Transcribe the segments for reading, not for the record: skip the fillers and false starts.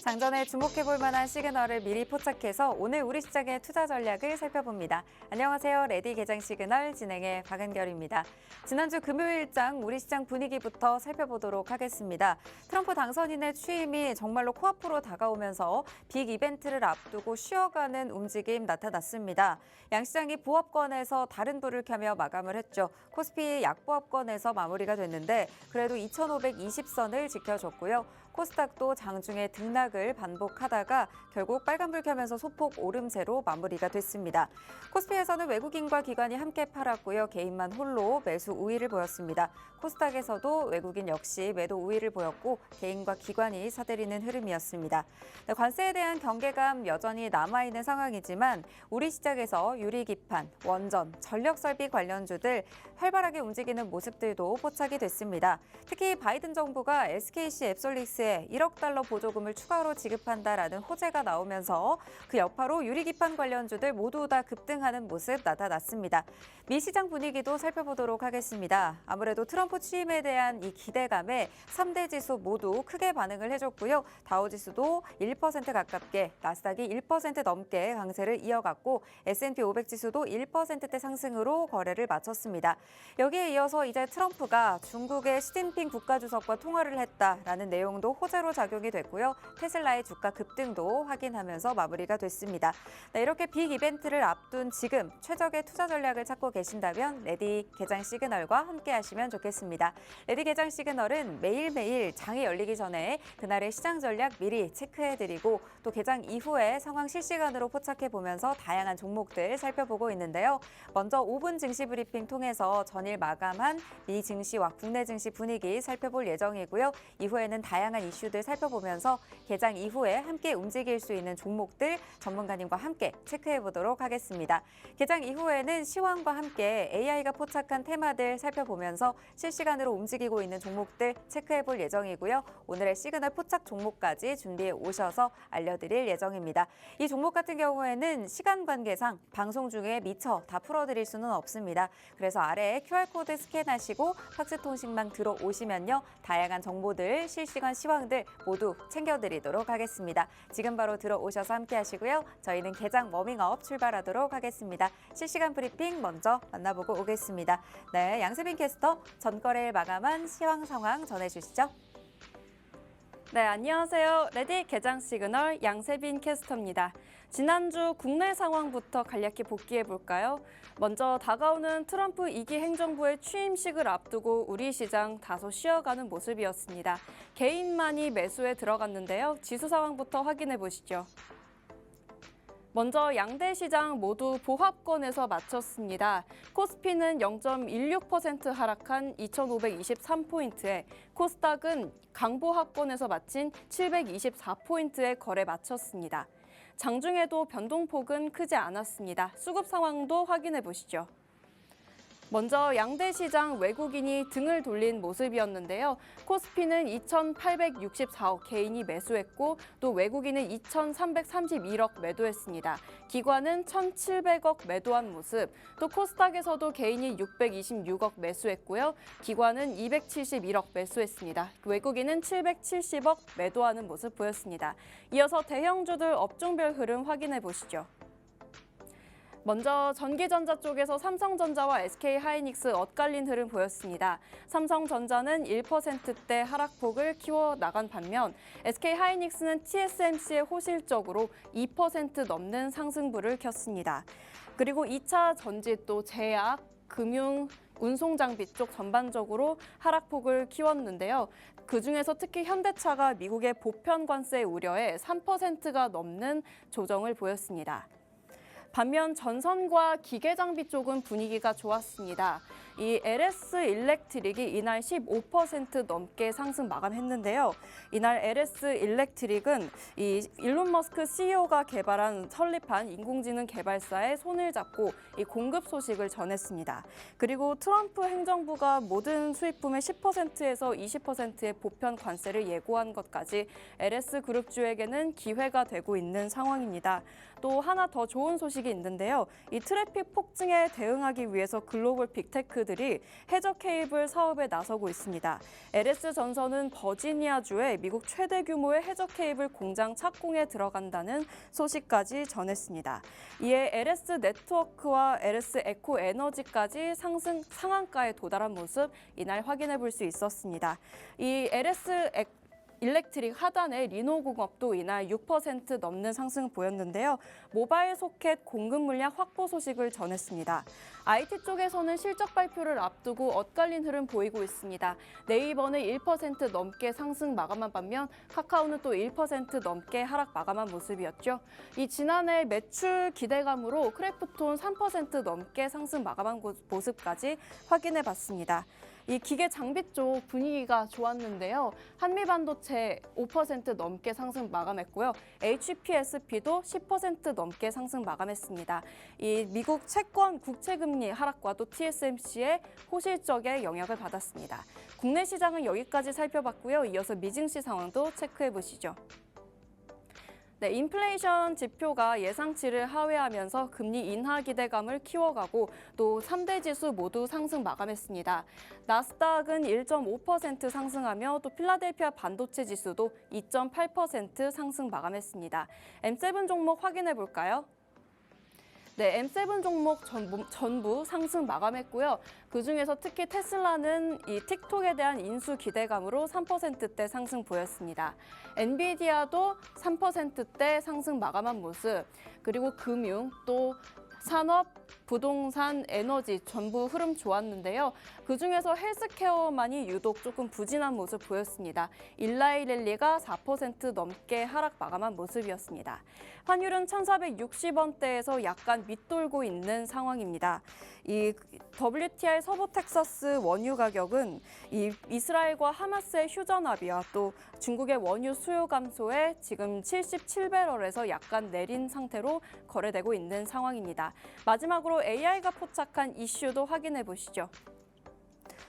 장전에 주목해볼 만한 시그널을 미리 포착해서 오늘 우리 시장의 투자 전략을 살펴봅니다. 안녕하세요. 레디 개장 시그널 진행의 박은결입니다. 지난주 금요일장 우리 시장 분위기부터 살펴보도록 하겠습니다. 트럼프 당선인의 취임이 정말로 코앞으로 다가오면서 빅 이벤트를 앞두고 쉬어가는 움직임 나타났습니다. 양시장이 보합권에서 다른 불을 켜며 마감을 했죠. 코스피 약보합권에서 마무리가 됐는데 그래도 2,520선을 지켜줬고요. 코스닥도 장중에 등락을 반복하다가 결국 빨간불 켜면서 소폭 오름세로 마무리가 됐습니다. 코스피에서는 외국인과 기관이 함께 팔았고요. 개인만 홀로 매수 우위를 보였습니다. 코스닥에서도 외국인 역시 매도 우위를 보였고 개인과 기관이 사들이는 흐름이었습니다. 관세에 대한 경계감 여전히 남아있는 상황이지만 우리 시장에서 유리기판, 원전, 전력설비 관련주들 활발하게 움직이는 모습들도 포착이 됐습니다. 특히 바이든 정부가 SKC 앱솔릭스에 1억 달러 보조금을 추가로 지급한다라는 호재가 나오면서 그 여파로 유리기판 관련주들 모두 다 급등하는 모습 나타났습니다. 미 시장 분위기도 살펴보도록 하겠습니다. 아무래도 트럼프 취임에 대한 이 기대감에 3대 지수 모두 크게 반응을 해줬고요. 다우지수도 1% 가깝게, 나스닥이 1% 넘게 강세를 이어갔고 S&P 500 지수도 1%대 상승으로 거래를 마쳤습니다. 여기에 이어서 이제 트럼프가 중국의 시진핑 국가주석과 통화를 했다라는 내용도 호재로 작용이 됐고요. 테슬라의 주가 급등도 확인하면서 마무리가 됐습니다. 이렇게 빅 이벤트를 앞둔 지금 최적의 투자 전략을 찾고 계신다면 레디 개장 시그널과 함께 하시면 좋겠습니다. 레디 개장 시그널은 매일매일 장이 열리기 전에 그날의 시장 전략 미리 체크해드리고 또 개장 이후에 상황 실시간으로 포착해보면서 다양한 종목들 살펴보고 있는데요. 먼저 5분 증시 브리핑 통해서 전일 마감한 미 증시와 국내 증시 분위기 살펴볼 예정이고요. 이후에는 다양한 이슈들 살펴보면서 개장 이후에 함께 움직일 수 있는 종목들 전문가님과 함께 체크해보도록 하겠습니다. 개장 이후에는 시황과 함께 AI가 포착한 테마들 살펴보면서 실시간으로 움직이고 있는 종목들 체크해볼 예정이고요. 오늘의 시그널 포착 종목까지 준비해 오셔서 알려드릴 예정입니다. 이 종목 같은 경우에는 시간 관계상 방송 중에 미처 다 풀어드릴 수는 없습니다. 그래서 아래에 QR코드 스캔하시고 팍스통신망 들어오시면요. 다양한 정보들, 실시간 시황들 모두 챙겨드리도록 하겠습니다. 지금 바로 들어오셔서 함께 하시고요. 저희는 개장 워밍업 출발하도록 하겠습니다. 실시간 브리핑 먼저 만나보고 오겠습니다. 네, 양세빈 캐스터 전거래일 마감한 시황 상황 전해주시죠. 네, 안녕하세요. 레디 개장 시그널 양세빈 캐스터입니다. 지난주 국내 상황부터 간략히 복귀해볼까요? 먼저 다가오는 트럼프 2기 행정부의 취임식을 앞두고 우리 시장 다소 쉬어가는 모습이었습니다. 개인만이 매수에 들어갔는데요. 지수 상황부터 확인해보시죠. 먼저 양대 시장 모두 보합권에서 마쳤습니다. 코스피는 0.16% 하락한 2,523포인트에 코스닥은 강보합권에서 마친 724포인트에 거래 마쳤습니다. 장중에도 변동폭은 크지 않았습니다. 수급 상황도 확인해 보시죠. 먼저 양대 시장 외국인이 등을 돌린 모습이었는데요. 코스피는 2,864억 개인이 매수했고 또 외국인은 2,331억 매도했습니다. 기관은 1,700억 매도한 모습, 또 코스닥에서도 개인이 626억 매수했고요. 기관은 271억 매수했습니다. 외국인은 770억 매도하는 모습 보였습니다. 이어서 대형주들 업종별 흐름 확인해 보시죠. 먼저 전기전자 쪽에서 삼성전자와 SK하이닉스 엇갈린 흐름 보였습니다. 삼성전자는 1%대 하락폭을 키워나간 반면 SK하이닉스는 TSMC의 호실적으로 2% 넘는 상승부를 켰습니다. 그리고 2차 전지 또 제약, 금융, 운송장비 쪽 전반적으로 하락폭을 키웠는데요. 그중에서 특히 현대차가 미국의 보편 관세 우려에 3%가 넘는 조정을 보였습니다. 반면 전선과 기계장비 쪽은 분위기가 좋았습니다. 이 LS 일렉트릭이 이날 15% 넘게 상승 마감했는데요. 이날 LS 일렉트릭은 이 일론 머스크 CEO가 설립한 인공지능 개발사의 손을 잡고 이 공급 소식을 전했습니다. 그리고 트럼프 행정부가 모든 수입품의 10%에서 20%의 보편 관세를 예고한 것까지 LS 그룹주에게는 기회가 되고 있는 상황입니다. 또 하나 더 좋은 소식이 있는데요. 이 트래픽 폭증에 대응하기 위해서 글로벌 빅테크들 빅테크들이 해저 케이블 사업에 나서고 있습니다. LS전선은 버지니아주에 미국 최대 규모의 해저 케이블 공장 착공에 들어간다는 소식까지 전했습니다. 이에 LS 네트워크와 LS 에코 에너지까지 상한가에 도달한 모습 이날 확인해 볼 수 있었습니다. 이 LS 일렉트릭 하단의 리노공업도 이날 6% 넘는 상승을 보였는데요. 모바일 소켓 공급 물량 확보 소식을 전했습니다. IT 쪽에서는 실적 발표를 앞두고 엇갈린 흐름 보이고 있습니다. 네이버는 1% 넘게 상승 마감한 반면 카카오는 또 1% 넘게 하락 마감한 모습이었죠. 이 지난해 매출 기대감으로 크래프톤 3% 넘게 상승 마감한 모습까지 확인해 봤습니다. 이 기계 장비 쪽 분위기가 좋았는데요. 한미반도체 5% 넘게 상승 마감했고요. HPSP도 10% 넘게 상승 마감했습니다. 이 미국 채권 국채금리 하락과도 TSMC의 호실적에 영향을 받았습니다. 국내 시장은 여기까지 살펴봤고요. 이어서 미증시 상황도 체크해 보시죠. 네, 인플레이션 지표가 예상치를 하회하면서 금리 인하 기대감을 키워가고 또 3대 지수 모두 상승 마감했습니다. 나스닥은 1.5% 상승하며 또 필라델피아 반도체 지수도 2.8% 상승 마감했습니다. M7 종목 확인해 볼까요? 네, M7 종목 전부 상승 마감했고요. 그중에서 특히 테슬라는 이 틱톡에 대한 인수 기대감으로 3%대 상승 보였습니다. 엔비디아도 3%대 상승 마감한 모습, 그리고 금융, 또 산업, 부동산, 에너지 전부 흐름 좋았는데요. 그중에서 헬스케어만이 유독 조금 부진한 모습 보였습니다. 일라이랠리가 4% 넘게 하락 마감한 모습이었습니다. 환율은 1,460원대에서 약간 밑돌고 있는 상황입니다. 이 WTI 서부 텍사스 원유 가격은 이 이스라엘과 하마스의 휴전합의와 또 중국의 원유 수요 감소에 지금 77배럴에서 약간 내린 상태로 거래되고 있는 상황입니다. 마지막으로 AI가 포착한 이슈도 확인해 보시죠.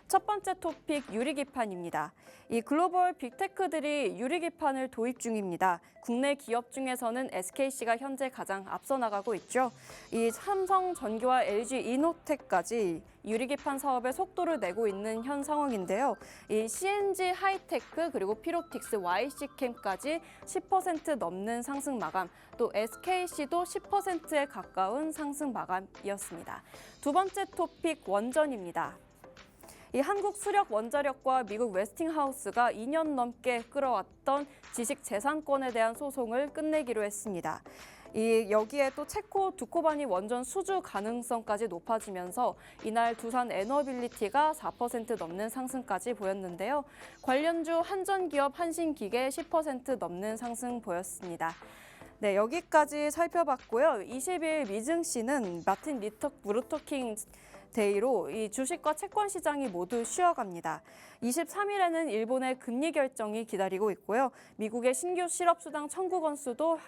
첫 번째 토픽 유리기판입니다. 이 글로벌 빅테크들이 유리기판을 도입 중입니다. 국내 기업 중에서는 SKC가 현재 가장 앞서 나가고 있죠. 이 삼성전기와 LG이노텍까지 유리기판 사업에 속도를 내고 있는 현 상황인데요. 이 CNG 하이테크 그리고 피로틱스, YC캠까지 10% 넘는 상승 마감, 또 SKC도 10%에 가까운 상승 마감이었습니다. 두 번째 토픽 원전입니다. 이 한국 수력 원자력과 미국 웨스팅하우스가 2년 넘게 끌어왔던 지식재산권에 대한 소송을 끝내기로 했습니다. 여기에 또 체코 두코바니 원전 수주 가능성까지 높아지면서 이날 두산 에너빌리티가 4% 넘는 상승까지 보였는데요. 관련주 한전기업, 한신기계 10% 넘는 상승 보였습니다. 네, 여기까지 살펴봤고요. 20일 미증시는 마틴 루터킹 데이로 이 주식과 채권 시장이 모두 쉬어갑니다. 23일에는 일본의 금리 결정이 기다리고 있고요. 미국의 신규 실업수당 청구 건수도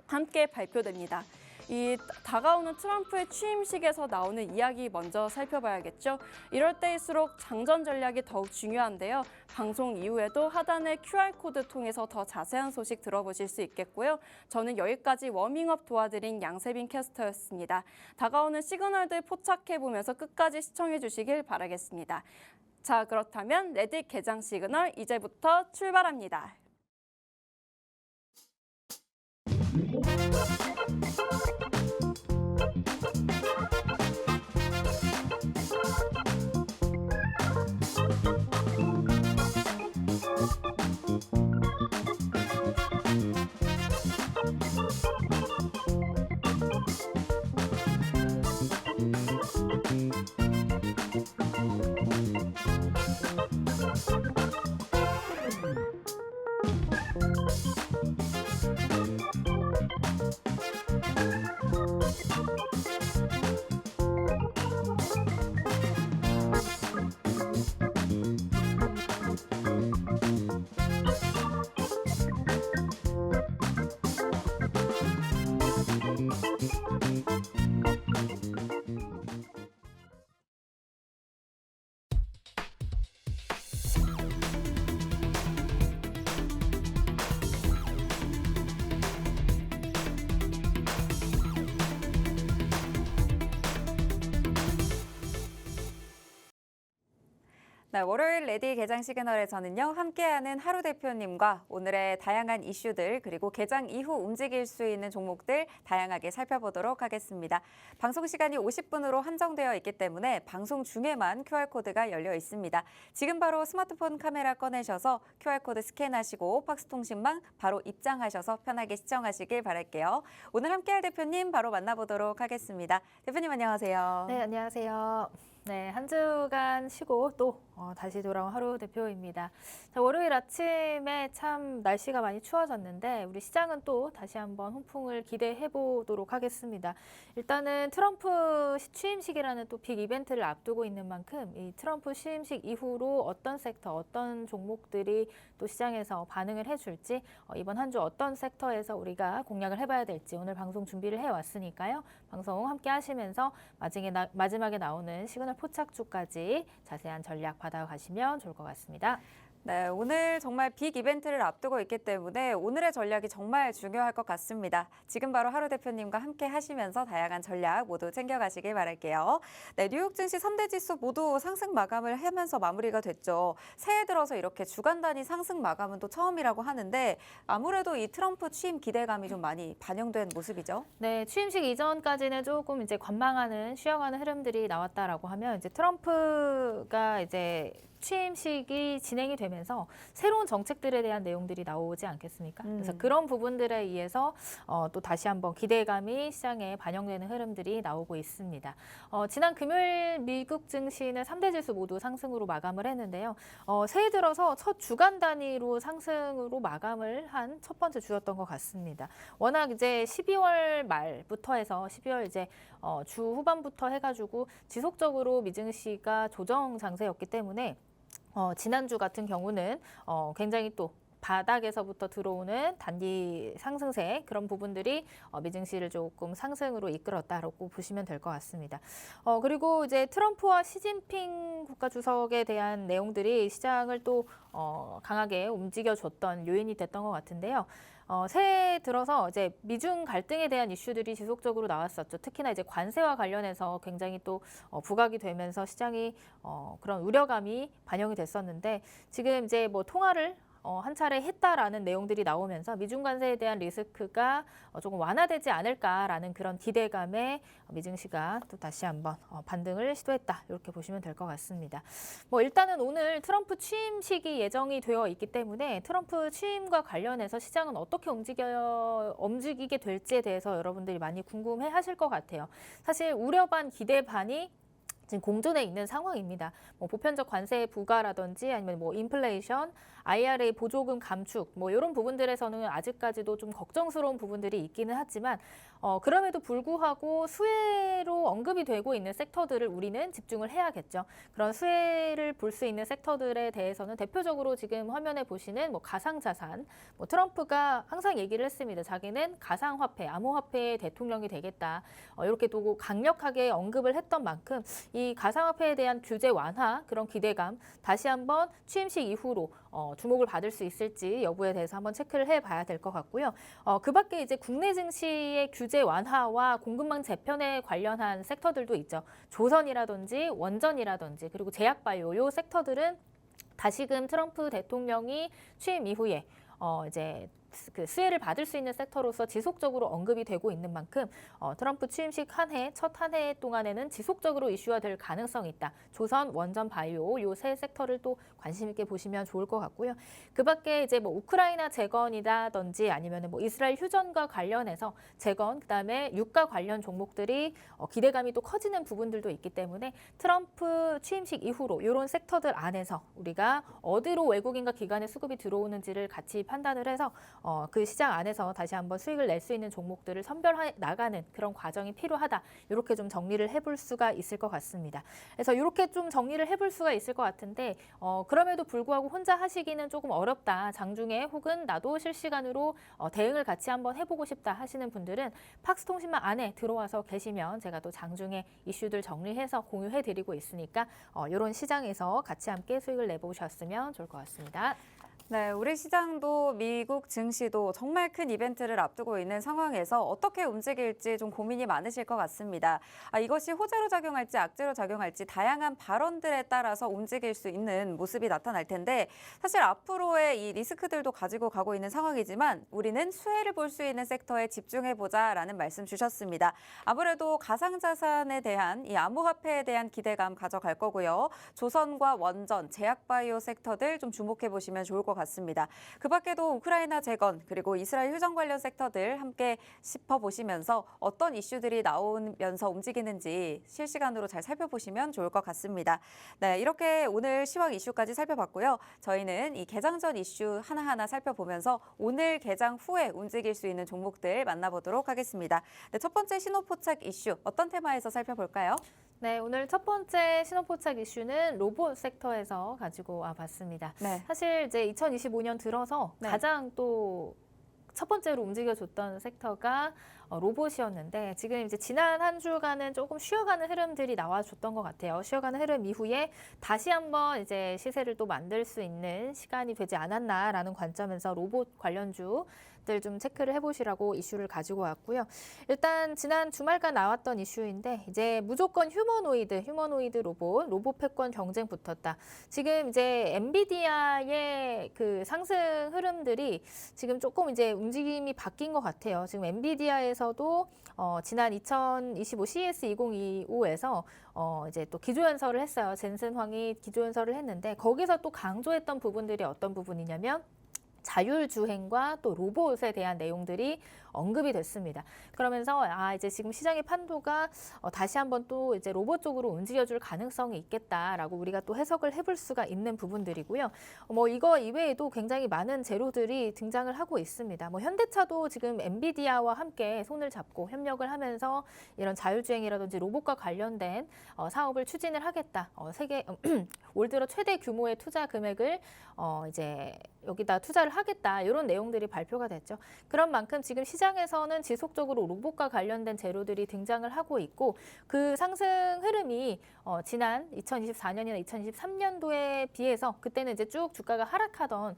함께 발표됩니다. 이 다가오는 트럼프의 취임식에서 나오는 이야기 먼저 살펴봐야겠죠. 이럴 때일수록 장전 전략이 더욱 중요한데요. 방송 이후에도 하단의 QR코드 통해서 더 자세한 소식 들어보실 수 있겠고요. 저는 여기까지 워밍업 도와드린 양세빈 캐스터였습니다. 다가오는 시그널들 포착해보면서 끝까지 시청해 주시길 바라겠습니다. 자, 그렇다면 레딧 개장 시그널 이제부터 출발합니다. 네, 월요일 레디 개장 시그널에서는요, 함께하는 하루 대표님과 오늘의 다양한 이슈들 그리고 개장 이후 움직일 수 있는 종목들 다양하게 살펴보도록 하겠습니다. 방송 시간이 50분으로 한정되어 있기 때문에 방송 중에만 QR코드가 열려 있습니다. 지금 바로 스마트폰 카메라 꺼내셔서 QR코드 스캔하시고 팍스통신망 바로 입장하셔서 편하게 시청하시길 바랄게요. 오늘 함께할 대표님 바로 만나보도록 하겠습니다. 대표님 안녕하세요. 네, 안녕하세요. 네, 한 주간 쉬고 또 다시 돌아온 하루 대표입니다. 자, 월요일 아침에 참 날씨가 많이 추워졌는데 우리 시장은 또 다시 한번 훈풍을 기대해 보도록 하겠습니다. 일단은 트럼프 취임식이라는 또 빅 이벤트를 앞두고 있는 만큼 이 트럼프 취임식 이후로 어떤 섹터, 어떤 종목들이 또 시장에서 반응을 해줄지 이번 한 주 어떤 섹터에서 우리가 공략을 해봐야 될지 오늘 방송 준비를 해왔으니까요. 방송 함께 하시면서 마지막에 나오는 시그널 포착주까지 자세한 전략 받아가시면 좋을 것 같습니다. 네, 오늘 정말 빅 이벤트를 앞두고 있기 때문에 오늘의 전략이 정말 중요할 것 같습니다. 지금 바로 하루 대표님과 함께 하시면서 다양한 전략 모두 챙겨가시길 바랄게요. 네, 뉴욕 증시 3대 지수 모두 상승 마감을 하면서 마무리가 됐죠. 새해 들어서 이렇게 주간 단위 상승 마감은 또 처음이라고 하는데 아무래도 이 트럼프 취임 기대감이 좀 많이 반영된 모습이죠. 네, 취임식 이전까지는 조금 이제 관망하는, 쉬어가는 흐름들이 나왔다라고 하면 이제 트럼프가 이제 취임식이 진행이 되면서 새로운 정책들에 대한 내용들이 나오지 않겠습니까? 그래서 그런 부분들에 의해서 또 다시 한번 기대감이 시장에 반영되는 흐름들이 나오고 있습니다. 지난 금요일 미국 증시는 3대 지수 모두 상승으로 마감을 했는데요. 새해 들어서 첫 주간 단위로 상승으로 마감을 한 첫 번째 주였던 것 같습니다. 워낙 이제 12월 말부터 해서 12월 이제 주 후반부터 해가지고 지속적으로 미증시가 조정 장세였기 때문에 지난주 같은 경우는 굉장히 또 바닥에서부터 들어오는 단기 상승세 그런 부분들이 미증시를 조금 상승으로 이끌었다라고 보시면 될 것 같습니다. 그리고 이제 트럼프와 시진핑 국가주석에 대한 내용들이 시장을 또 강하게 움직여줬던 요인이 됐던 것 같은데요. 새해 들어서 이제 미중 갈등에 대한 이슈들이 지속적으로 나왔었죠. 특히나 이제 관세와 관련해서 굉장히 또 부각이 되면서 시장이 그런 우려감이 반영이 됐었는데 지금 이제 뭐 통화를 한 차례 했다라는 내용들이 나오면서 미중 관세에 대한 리스크가 조금 완화되지 않을까라는 그런 기대감에 미증시가 또 다시 한번 반등을 시도했다 이렇게 보시면 될 것 같습니다. 뭐 일단은 오늘 트럼프 취임식이 예정이 되어 있기 때문에 트럼프 취임과 관련해서 시장은 어떻게 움직이게 될지에 대해서 여러분들이 많이 궁금해하실 것 같아요. 사실 우려 반 기대 반이 지금 공존해 있는 상황입니다. 뭐 보편적 관세 부과라든지 아니면 뭐 인플레이션, IRA 보조금 감축 뭐 이런 부분들에서는 아직까지도 좀 걱정스러운 부분들이 있기는 하지만 그럼에도 불구하고 수혜로 언급이 되고 있는 섹터들을 우리는 집중을 해야겠죠. 그런 수혜를 볼 수 있는 섹터들에 대해서는 대표적으로 지금 화면에 보시는 뭐 가상자산, 뭐 트럼프가 항상 얘기를 했습니다. 자기는 가상화폐, 암호화폐의 대통령이 되겠다. 이렇게 또 강력하게 언급을 했던 만큼 이 가상화폐에 대한 규제 완화 그런 기대감 다시 한번 취임식 이후로 주목을 받을 수 있을지 여부에 대해서 한번 체크를 해봐야 될 것 같고요. 그 밖에 이제 국내 증시의 규제 완화와 공급망 재편에 관련한 섹터들도 있죠. 조선이라든지 원전이라든지 그리고 제약바이오 요 섹터들은 다시금 트럼프 대통령이 취임 이후에 이제 그 수혜를 받을 수 있는 섹터로서 지속적으로 언급이 되고 있는 만큼 트럼프 취임식 첫 한 해 동안에는 지속적으로 이슈화 될 가능성이 있다. 조선, 원전, 바이오 요 세 섹터를 또 관심 있게 보시면 좋을 것 같고요. 그 밖에 이제 뭐 우크라이나 재건이라든지 아니면 뭐 이스라엘 휴전과 관련해서 재건 그다음에 유가 관련 종목들이 기대감이 또 커지는 부분들도 있기 때문에 트럼프 취임식 이후로 이런 섹터들 안에서 우리가 어디로 외국인과 기관의 수급이 들어오는지를 같이 판단을 해서 그 시장 안에서 다시 한번 수익을 낼 수 있는 종목들을 선별해 나가는 그런 과정이 필요하다. 이렇게 좀 정리를 해볼 수가 있을 것 같습니다. 그래서 이렇게 좀 정리를 해볼 수가 있을 것 같은데 그럼에도 불구하고 혼자 하시기는 조금 어렵다. 장중에 혹은 나도 실시간으로 대응을 같이 한번 해보고 싶다 하시는 분들은 팍스통신망 안에 들어와서 계시면 제가 또 장중에 이슈들 정리해서 공유해드리고 있으니까 이런 시장에서 같이 함께 수익을 내보셨으면 좋을 것 같습니다. 네, 우리 시장도 미국 증시도 정말 큰 이벤트를 앞두고 있는 상황에서 어떻게 움직일지 좀 고민이 많으실 것 같습니다. 이것이 호재로 작용할지 악재로 작용할지 다양한 발언들에 따라서 움직일 수 있는 모습이 나타날 텐데 사실 앞으로의 이 리스크들도 가지고 가고 있는 상황이지만 우리는 수혜를 볼 수 있는 섹터에 집중해보자라는 말씀 주셨습니다. 아무래도 가상자산에 대한 이 암호화폐에 대한 기대감 가져갈 거고요. 조선과 원전, 제약바이오 섹터들 좀 주목해보시면 좋을 것 같습니다. 그 밖에도 우크라이나 재건 그리고 이스라엘 휴전 관련 섹터들 함께 짚어보시면서 어떤 이슈들이 나오면서 움직이는지 실시간으로 잘 살펴보시면 좋을 것 같습니다. 네, 이렇게 오늘 시황 이슈까지 살펴봤고요. 저희는 이 개장 전 이슈 하나하나 살펴보면서 오늘 개장 후에 움직일 수 있는 종목들 만나보도록 하겠습니다. 네, 첫 번째 신호포착 이슈 어떤 테마에서 살펴볼까요? 네, 오늘 첫 번째 신호포착 이슈는 로봇 섹터에서 가지고 와봤습니다. 네. 사실 이제 2025년 들어서 네. 가장 또 첫 번째로 움직여줬던 섹터가 로봇이었는데 지금 이제 지난 한 주간은 조금 쉬어가는 흐름들이 나와줬던 것 같아요. 쉬어가는 흐름 이후에 다시 한번 이제 시세를 또 만들 수 있는 시간이 되지 않았나라는 관점에서 로봇 관련주 좀 체크를 해보시라고 이슈를 가지고 왔고요. 일단 지난 주말간 나왔던 이슈인데 이제 무조건 휴머노이드 로봇 패권 경쟁 붙었다. 지금 이제 엔비디아의 그 상승 흐름들이 지금 조금 이제 움직임이 바뀐 것 같아요. 지금 엔비디아에서도 지난 2025 CES 2025에서 이제 또 기조연설을 했어요. 젠슨 황이 기조연설을 했는데 거기서 또 강조했던 부분들이 어떤 부분이냐면 자율주행과 또 로봇에 대한 내용들이 언급이 됐습니다. 그러면서 이제 지금 시장의 판도가 다시 한번 또 이제 로봇 쪽으로 움직여줄 가능성이 있겠다라고 우리가 또 해석을 해볼 수가 있는 부분들이고요. 이거 이외에도 굉장히 많은 재료들이 등장을 하고 있습니다. 현대차도 지금 엔비디아와 함께 손을 잡고 협력을 하면서 이런 자율주행이라든지 로봇과 관련된 사업을 추진을 하겠다. 세계 올 들어 최대 규모의 투자 금액을 이제 여기다 투자를 하겠다. 이런 내용들이 발표가 됐죠. 그런 만큼 지금 시장에서는 지속적으로 로봇과 관련된 재료들이 등장을 하고 있고 그 상승 흐름이 지난 2024년이나 2023년도에 비해서 그때는 이제 쭉 주가가 하락하던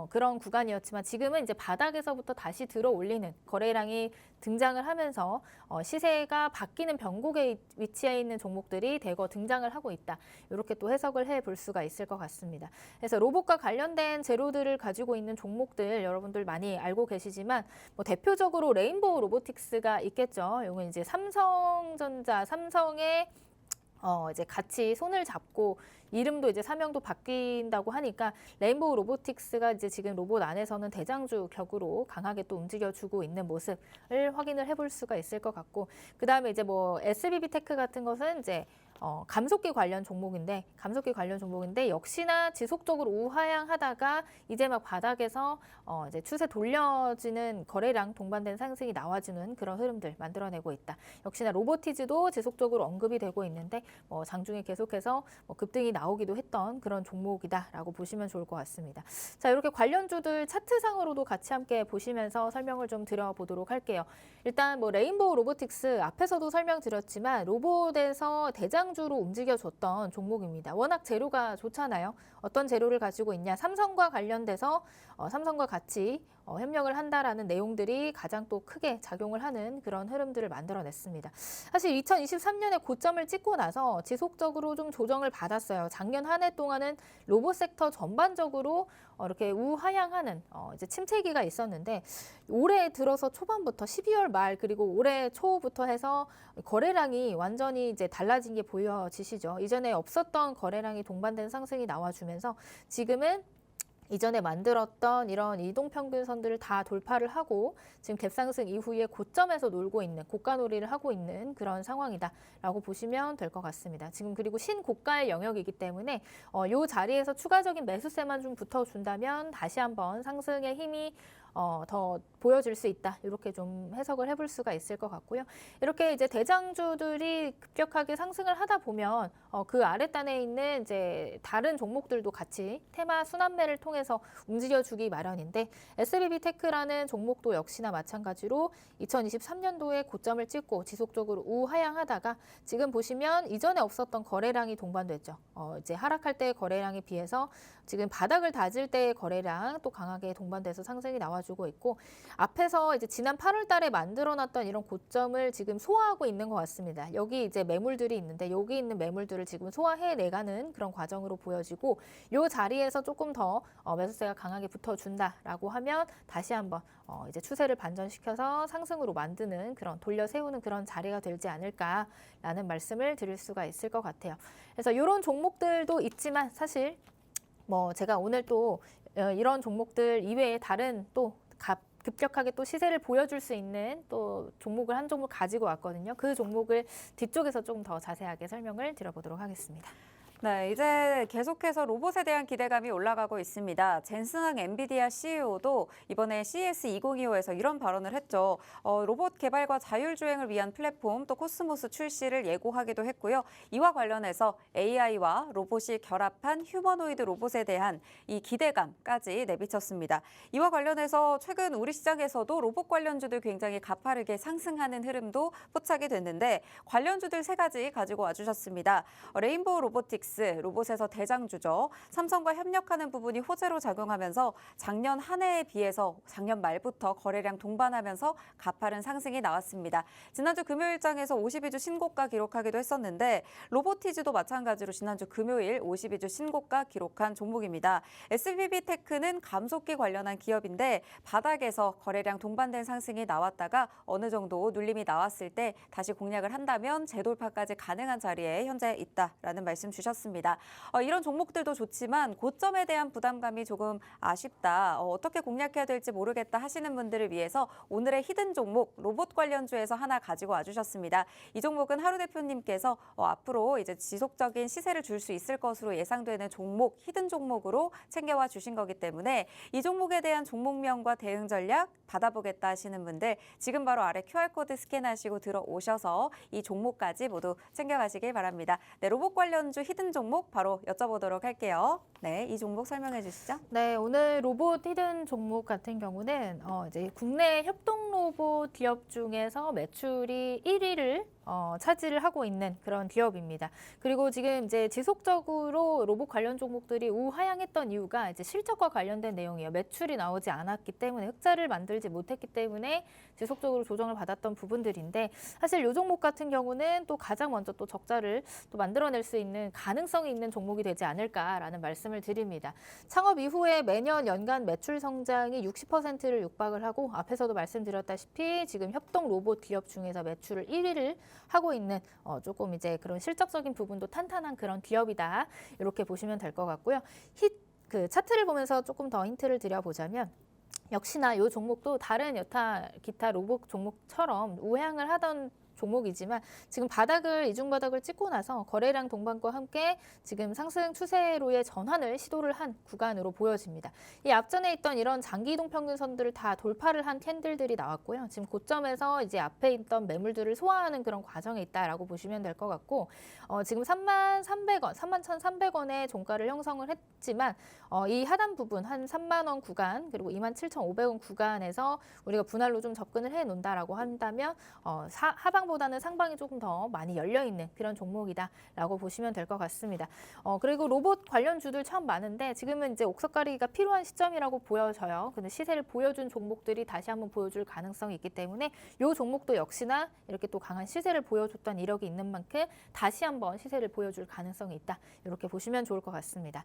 그런 구간이었지만 지금은 이제 바닥에서부터 다시 들어 올리는 거래량이 등장을 하면서 시세가 바뀌는 변곡에 위치해 있는 종목들이 대거 등장을 하고 있다. 이렇게 또 해석을 해볼 수가 있을 것 같습니다. 그래서 로봇과 관련된 재료들을 가지고 있는 종목들 여러분들 많이 알고 계시지만 대표적으로 레인보우 로보틱스가 있겠죠. 이건 이제 삼성의 이제 같이 손을 잡고 이름도 이제 사명도 바뀐다고 하니까 레인보우 로보틱스가 이제 지금 로봇 안에서는 대장주 격으로 강하게 또 움직여주고 있는 모습을 확인을 해볼 수가 있을 것 같고 그 다음에 이제 SBB테크 같은 것은 이제 감속기 관련 종목인데 역시나 지속적으로 우하향하다가 이제 막 바닥에서 이제 추세 돌려지는 거래량 동반된 상승이 나와주는 그런 흐름들 만들어내고 있다. 역시나 로보티즈도 지속적으로 언급이 되고 있는데 장중에 계속해서 급등이 나오기도 했던 그런 종목이다라고 보시면 좋을 것 같습니다. 자, 이렇게 관련주들 차트상으로도 같이 함께 보시면서 설명을 좀 드려보도록 할게요. 일단 레인보우 로보틱스 앞에서도 설명드렸지만 로봇에서 대장주로 움직여줬던 종목입니다. 워낙 재료가 좋잖아요. 어떤 재료를 가지고 있냐? 삼성과 관련돼서 삼성과 같이 협력을 한다라는 내용들이 가장 또 크게 작용을 하는 그런 흐름들을 만들어냈습니다. 사실 2023년에 고점을 찍고 나서 지속적으로 좀 조정을 받았어요. 작년 한 해 동안은 로봇 섹터 전반적으로 이렇게 우하향하는 이제 침체기가 있었는데 올해 들어서 초반부터 12월 말 그리고 올해 초부터 해서 거래량이 완전히 이제 달라진 게 보여지시죠. 이전에 없었던 거래량이 동반된 상승이 나와주면서 지금은 이전에 만들었던 이런 이동평균선들을 다 돌파를 하고 지금 갭상승 이후에 고점에서 놀고 있는 고가놀이를 하고 있는 그런 상황이다라고 보시면 될 것 같습니다. 지금 그리고 신고가의 영역이기 때문에 이 자리에서 추가적인 매수세만 좀 붙어준다면 다시 한번 상승의 힘이 더 보여줄 수 있다. 이렇게 좀 해석을 해볼 수가 있을 것 같고요. 이렇게 이제 대장주들이 급격하게 상승을 하다 보면 그 아랫단에 있는 이제 다른 종목들도 같이 테마 순환매를 통해서 움직여주기 마련인데 SBB테크라는 종목도 역시나 마찬가지로 2023년도에 고점을 찍고 지속적으로 우하향하다가 지금 보시면 이전에 없었던 거래량이 동반됐죠. 이제 하락할 때 거래량에 비해서 지금 바닥을 다질 때의 거래량 또 강하게 동반돼서 상승이 나와주고 있고 앞에서 이제 지난 8월 달에 만들어놨던 이런 고점을 지금 소화하고 있는 것 같습니다. 여기 이제 매물들이 있는데 여기 있는 매물들을 지금 소화해내가는 그런 과정으로 보여지고 이 자리에서 조금 더 매수세가 강하게 붙어준다라고 하면 다시 한번 이제 추세를 반전시켜서 상승으로 만드는 그런 돌려 세우는 그런 자리가 되지 않을까라는 말씀을 드릴 수가 있을 것 같아요. 그래서 이런 종목들도 있지만 사실 뭐 제가 오늘 또 이런 종목들 이외에 다른 또 급격하게 또 시세를 보여줄 수 있는 또 종목을 한 종목 가지고 왔거든요. 그 종목을 뒤쪽에서 좀 더 자세하게 설명을 드려보도록 하겠습니다. 네, 이제 계속해서 로봇에 대한 기대감이 올라가고 있습니다. 젠슨항 엔비디아 CEO도 이번에 CES 2025에서 이런 발언을 했죠. 로봇 개발과 자율주행을 위한 플랫폼 또 코스모스 출시를 예고하기도 했고요. 이와 관련해서 AI와 로봇이 결합한 휴머노이드 로봇에 대한 이 기대감까지 내비쳤습니다. 이와 관련해서 최근 우리 시장에서도 로봇 관련주들 굉장히 가파르게 상승하는 흐름도 포착이 됐는데 관련주들 세 가지 가지고 와주셨습니다. 레인보우 로보틱스 로봇에서 대장주죠. 삼성과 협력하는 부분이 호재로 작용하면서 작년 한 해에 비해서 작년 말부터 거래량 동반하면서 가파른 상승이 나왔습니다. 지난주 금요일장에서 52주 신고가 기록하기도 했었는데 로보티즈도 마찬가지로 지난주 금요일 52주 신고가 기록한 종목입니다. SBB테크는 감속기 관련한 기업인데 바닥에서 거래량 동반된 상승이 나왔다가 어느 정도 눌림이 나왔을 때 다시 공략을 한다면 재돌파까지 가능한 자리에 현재 있다라는 말씀 주셨습니다. 이런 종목들도 좋지만 고점에 대한 부담감이 조금 아쉽다. 어떻게 공략해야 될지 모르겠다 하시는 분들을 위해서 오늘의 히든 종목 로봇 관련주에서 하나 가지고 와주셨습니다. 이 종목은 하루 대표님께서 앞으로 이제 지속적인 시세를 줄 수 있을 것으로 예상되는 종목, 히든 종목으로 챙겨와 주신 거기 때문에 이 종목에 대한 종목명과 대응 전략 받아보겠다 하시는 분들 지금 바로 아래 QR코드 스캔하시고 들어오셔서 이 종목까지 모두 챙겨가시길 바랍니다. 네, 로봇 관련주 히든 종목 바로 여쭤보도록 할게요. 네, 이 종목 설명해 주시죠. 네, 오늘 로봇 히든 종목 같은 경우는 이제 국내 협동 로봇 기업 중에서 매출이 1위를 차지를 하고 있는 그런 기업입니다. 그리고 지금 이제 지속적으로 로봇 관련 종목들이 우하향했던 이유가 이제 실적과 관련된 내용이에요. 매출이 나오지 않았기 때문에 흑자를 만들지 못했기 때문에 지속적으로 조정을 받았던 부분들인데 사실 이 종목 같은 경우는 또 가장 먼저 또 적자를 또 만들어낼 수 있는 가능성이 있는 종목이 되지 않을까라는 말씀을 드립니다. 창업 이후에 매년 연간 매출 성장이 60%를 육박을 하고 앞에서도 말씀드렸다시피 지금 협동 로봇 기업 중에서 매출을 1위를 하고 있는 조금 이제 그런 실적적인 부분도 탄탄한 그런 기업이다. 이렇게 보시면 될 것 같고요. 그 차트를 보면서 조금 더 힌트를 드려보자면 역시나 이 종목도 다른 여타 기타 로봇 종목처럼 우향을 하던 종목이지만 지금 이중바닥을 찍고 나서 거래량 동반과 함께 지금 상승 추세로의 전환을 시도를 한 구간으로 보여집니다. 이 앞전에 있던 이런 장기 이동평균선들을 다 돌파를 한 캔들들이 나왔고요. 지금 고점에서 이제 앞에 있던 매물들을 소화하는 그런 과정에 있다라고 보시면 될 것 같고 지금 33,300원, 31,300원의 종가를 형성을 했지만 이 하단 부분 한 3만 원 구간 그리고 27,500원 구간에서 우리가 분할로 좀 접근을 해 놓는다라고 한다면 하방보다는 상방이 조금 더 많이 열려 있는 그런 종목이다라고 보시면 될 것 같습니다. 그리고 로봇 관련주들 참 많은데 지금은 이제 옥석 가리기가 필요한 시점이라고 보여져요. 근데 시세를 보여준 종목들이 다시 한번 보여줄 가능성이 있기 때문에 이 종목도 역시나 이렇게 또 강한 시세를 보여줬던 이력이 있는 만큼 다시 한번 시세를 보여줄 가능성이 있다. 이렇게 보시면 좋을 것 같습니다.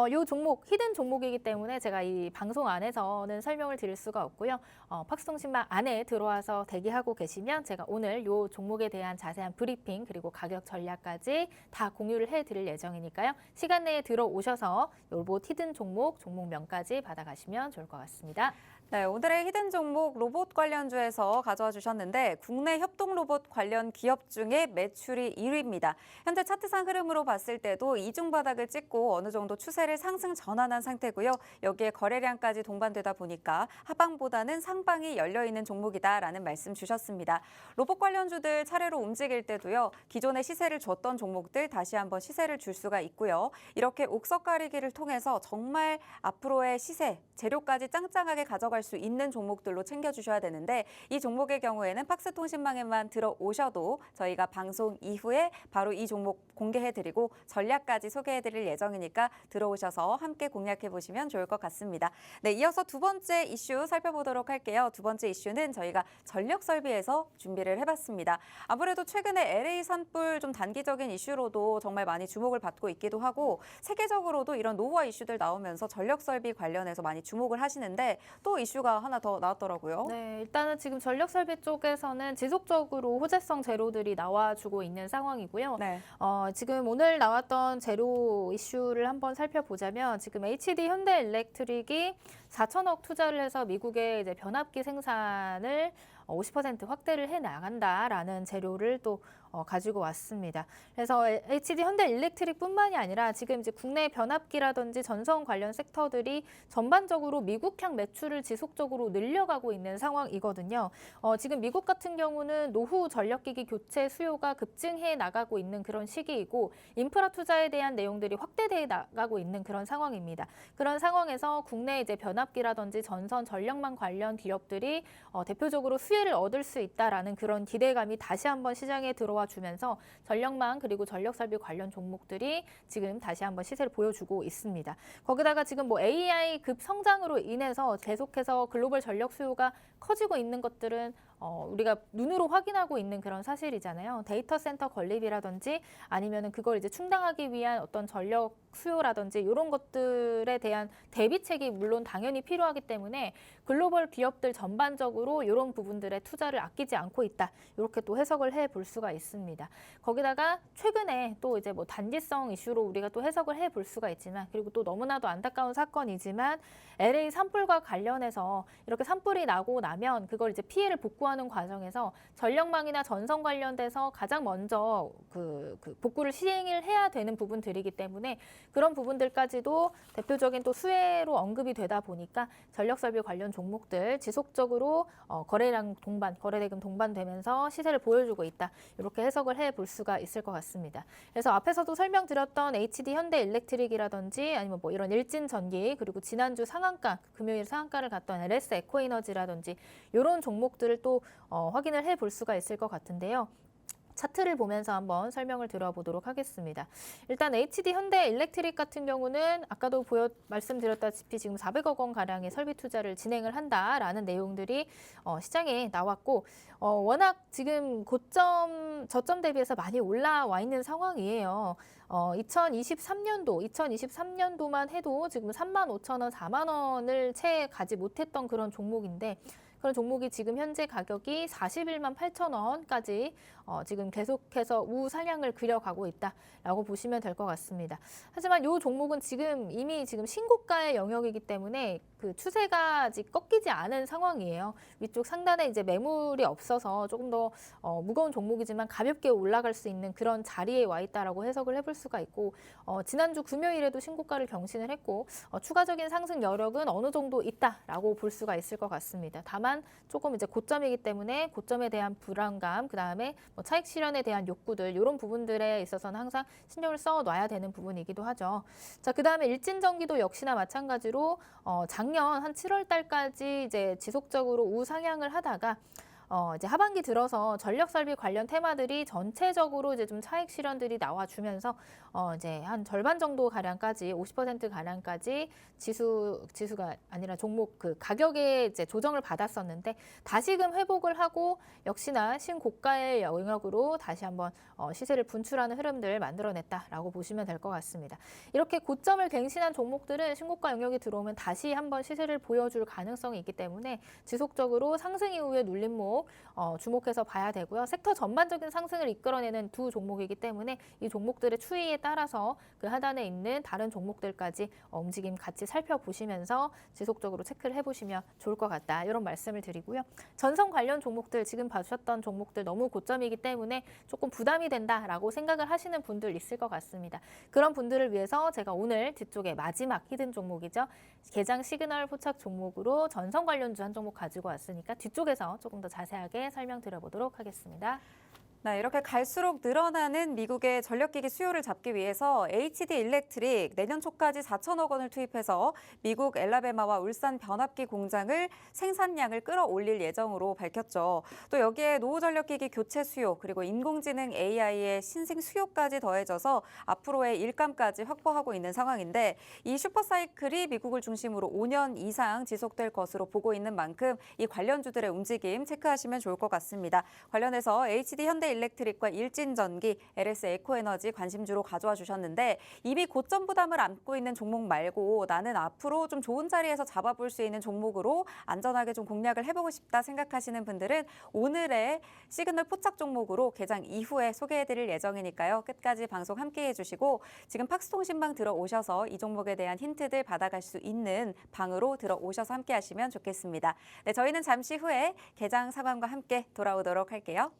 이 종목 히든 종목이기 때문에 제가 이 방송 안에서는 설명을 드릴 수가 없고요. 팍스통신망 안에 들어와서 대기하고 계시면 제가 오늘 이 종목에 대한 자세한 브리핑 그리고 가격 전략까지 다 공유를 해드릴 예정이니까요. 시간 내에 들어오셔서 로봇 히든 종목명까지 받아가시면 좋을 것 같습니다. 네, 오늘의 히든 종목 로봇 관련주에서 가져와 주셨는데 국내 협동 로봇 관련 기업 중에 매출이 1위입니다. 현재 차트상 흐름으로 봤을 때도 이중 바닥을 찍고 어느 정도 추세를 상승 전환한 상태고요. 여기에 거래량까지 동반되다 보니까 하방보다는 상방이 열려있는 종목이다라는 말씀 주셨습니다. 로봇 관련주들 차례로 움직일 때도요. 기존의 시세를 줬던 종목들 다시 한번 시세를 줄 수가 있고요. 이렇게 옥석 가리기를 통해서 정말 앞으로의 시세, 재료까지 짱짱하게 가져갈 가져갈 수 있는 종목들로 챙겨주셔야 되는데 이 종목의 경우에는 팍스통신망에만 들어오셔도 저희가 방송 이후에 바로 이 종목 공개해드리고 전략까지 소개해드릴 예정이니까 들어오셔서 함께 공략해보시면 좋을 것 같습니다. 네, 이어서 두 번째 이슈 살펴보도록 할게요. 두 번째 이슈는 저희가 전력 설비에서 준비를 해봤습니다. 아무래도 최근에 LA 산불 좀 단기적인 이슈로도 정말 많이 주목을 받고 있기도 하고 세계적으로도 이런 노후화 이슈들 나오면서 전력 설비 관련해서 많이 주목을 하시는데 또 이슈가 하나 더 나왔더라고요. 네, 일단은 지금 전력 설비 쪽에서는 지속적으로 호재성 재료들이 나와주고 있는 상황이고요. 네. 지금 오늘 나왔던 재료 이슈를 한번 살펴보자면 지금 HD 현대일렉트릭이 4천억 투자를 해서 미국의 이제 변압기 생산을 50% 확대를 해 나간다라는 재료를 또 가지고 왔습니다. 그래서 HD 현대일렉트릭뿐만이 아니라 지금 이제 국내 변압기라든지 전선 관련 섹터들이 전반적으로 미국향 매출을 지속적으로 늘려가고 있는 상황이거든요. 지금 미국 같은 경우는 노후 전력기기 교체 수요가 급증해 나가고 있는 그런 시기이고 인프라 투자에 대한 내용들이 확대돼 나가고 있는 그런 상황입니다. 그런 상황에서 국내 이제 변압기라든지 전선 전력망 관련 기업들이 대표적으로 수혜를 얻을 수 있다라는 그런 기대감이 다시 한번 시장에 들어와 주면서 전력망 그리고 전력설비 관련 종목들이 지금 다시 한번 시세를 보여주고 있습니다. 거기다가 지금 뭐 AI 급 성장으로 인해서 계속해서 글로벌 전력 수요가 커지고 있는 것들은 우리가 눈으로 확인하고 있는 그런 사실이잖아요. 데이터 센터 건립이라든지 아니면은 그걸 이제 충당하기 위한 어떤 전력 수요라든지 이런 것들에 대한 대비책이 물론 당연히 필요하기 때문에 글로벌 기업들 전반적으로 이런 부분들에 투자를 아끼지 않고 있다. 이렇게 또 해석을 해 볼 수가 있습니다. 거기다가 최근에 또 이제 뭐 단기성 이슈로 우리가 또 해석을 해 볼 수가 있지만 그리고 또 너무나도 안타까운 사건이지만 LA 산불과 관련해서 이렇게 산불이 나고 나면 그걸 이제 피해를 복구하는 과정에서 전력망이나 전선 관련돼서 가장 먼저 그 복구를 시행을 해야 되는 부분들이기 때문에 그런 부분들까지도 대표적인 또 수혜로 언급이 되다 보니까 전력설비 관련 종목들 지속적으로 거래대금 동반되면서 시세를 보여주고 있다. 이렇게 해석을 해 볼 수가 있을 것 같습니다. 그래서 앞에서도 설명드렸던 HD 현대일렉트릭이라든지 아니면 뭐 이런 일진전기 그리고 지난주 상한가 금요일 상한가를 갔던 LS 에코에너지라든지 이런 종목들을 또 확인을 해 볼 수가 있을 것 같은데요. 차트를 보면서 한번 설명을 들어보도록 하겠습니다. 일단 HD 현대일렉트릭 같은 경우는 아까도 말씀드렸다시피 지금 400억 원 가량의 설비 투자를 진행을 한다라는 내용들이 시장에 나왔고 워낙 지금 저점 대비해서 많이 올라와 있는 상황이에요. 2023년도만 해도 지금 35,000원, 4만 원을 채 가지 못했던 그런 종목인데 그런 종목이 지금 현재 가격이 41만 8천 원까지 지금 계속해서 우상향을 그려가고 있다라고 보시면 될 것 같습니다. 하지만 이 종목은 이미 지금 신고가의 영역이기 때문에 그 추세가 아직 꺾이지 않은 상황이에요. 위쪽 상단에 이제 매물이 없어서 조금 더 무거운 종목이지만 가볍게 올라갈 수 있는 그런 자리에 와 있다라고 해석을 해볼 수가 있고 지난주 금요일에도 신고가를 경신을 했고 추가적인 상승 여력은 어느 정도 있다라고 볼 수가 있을 것 같습니다. 다만 조금 이제 고점이기 때문에 고점에 대한 불안감, 그 다음에 뭐 차익 실현에 대한 욕구들 이런 부분들에 있어서는 항상 신경을 써놔야 되는 부분이기도 하죠. 자, 그 다음에 일진전기도 역시나 마찬가지로 작년 한 7월 달까지 이제 지속적으로 우상향을 하다가 이제 하반기 들어서 전력 설비 관련 테마들이 전체적으로 이제 좀 차익 실현들이 나와주면서 이제 한 절반 정도 가량까지 50% 가량까지 지수가 아니라 종목 그 가격에 이제 조정을 받았었는데 다시금 회복을 하고 역시나 신고가의 영역으로 다시 한번 시세를 분출하는 흐름들을 만들어냈다라고 보시면 될 것 같습니다. 이렇게 고점을 갱신한 종목들은 신고가 영역이 들어오면 다시 한번 시세를 보여줄 가능성이 있기 때문에 지속적으로 상승 이후에 눌림목 주목해서 봐야 되고요. 섹터 전반적인 상승을 이끌어내는 두 종목이기 때문에 이 종목들의 추이에 따라서 그 하단에 있는 다른 종목들까지 움직임 같이 살펴보시면서 지속적으로 체크를 해보시면 좋을 것 같다. 이런 말씀을 드리고요. 전선 관련 종목들 지금 봐주셨던 종목들 너무 고점이기 때문에 조금 부담이 된다라고 생각을 하시는 분들 있을 것 같습니다. 그런 분들을 위해서 제가 오늘 뒤쪽에 마지막 히든 종목이죠. 개장 시그널 포착 종목으로 전선 관련주 한 종목 가지고 왔으니까 뒤쪽에서 조금 더 자세하게 설명드려보도록 하겠습니다. 네, 이렇게 갈수록 늘어나는 미국의 전력기기 수요를 잡기 위해서 HD 일렉트릭 내년 초까지 4천억 원을 투입해서 미국 엘라베마와 울산 변압기 공장을 생산량을 끌어올릴 예정으로 밝혔죠. 또 여기에 노후 전력기기 교체 수요 그리고 인공지능 AI의 신생 수요까지 더해져서 앞으로의 일감까지 확보하고 있는 상황인데 이 슈퍼사이클이 미국을 중심으로 5년 이상 지속될 것으로 보고 있는 만큼 이 관련주들의 움직임 체크하시면 좋을 것 같습니다. 관련해서 HD 현대 일렉트릭과 일진전기, LS 에코에너지 관심주로 가져와 주셨는데 이미 고점 부담을 안고 있는 종목 말고 나는 앞으로 좀 좋은 자리에서 잡아볼 수 있는 종목으로 안전하게 좀 공략을 해보고 싶다 생각하시는 분들은 오늘의 시그널 포착 종목으로 개장 이후에 소개해드릴 예정이니까요. 끝까지 방송 함께해 주시고 지금 팍스통신방 들어오셔서 이 종목에 대한 힌트들 받아갈 수 있는 방으로 들어오셔서 함께하시면 좋겠습니다. 네, 저희는 잠시 후에 개장 상황과 함께 돌아오도록 할게요.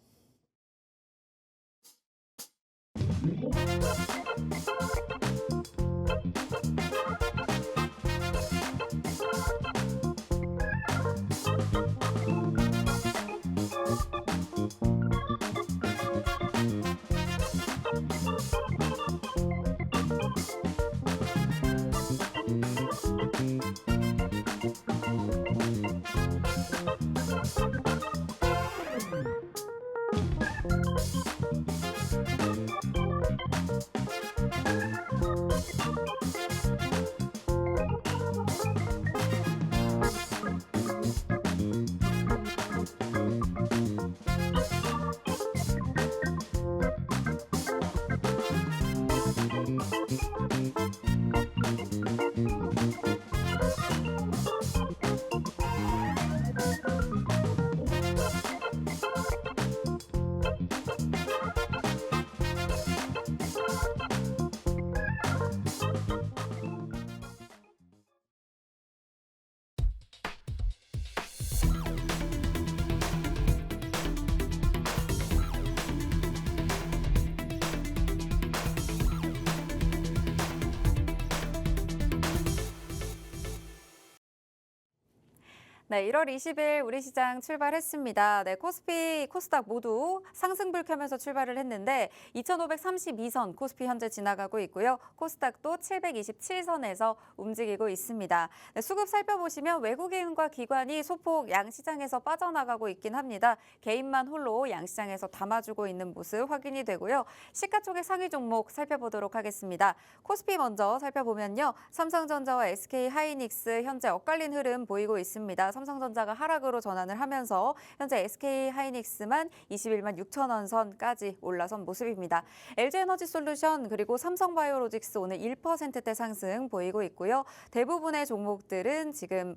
네, 1월 20일 우리 시장 출발했습니다. 네, 코스피, 코스닥 모두 상승불 켜면서 출발을 했는데 2,532선 코스피 현재 지나가고 있고요. 코스닥도 727선에서 움직이고 있습니다. 네, 수급 살펴보시면 외국인과 기관이 소폭 양시장에서 빠져나가고 있긴 합니다. 개인만 홀로 양시장에서 담아주고 있는 모습 확인이 되고요. 시가총액 상위 종목 살펴보도록 하겠습니다. 코스피 먼저 살펴보면요. 삼성전자와 SK하이닉스 현재 엇갈린 흐름 보이고 있습니다. 삼성전자가 하락으로 전환을 하면서 현재 SK하이닉스만 21만 6천 원 선까지 올라선 모습입니다. LG에너지솔루션 그리고 삼성바이오로직스 오늘 1%대 상승 보이고 있고요. 대부분의 종목들은 지금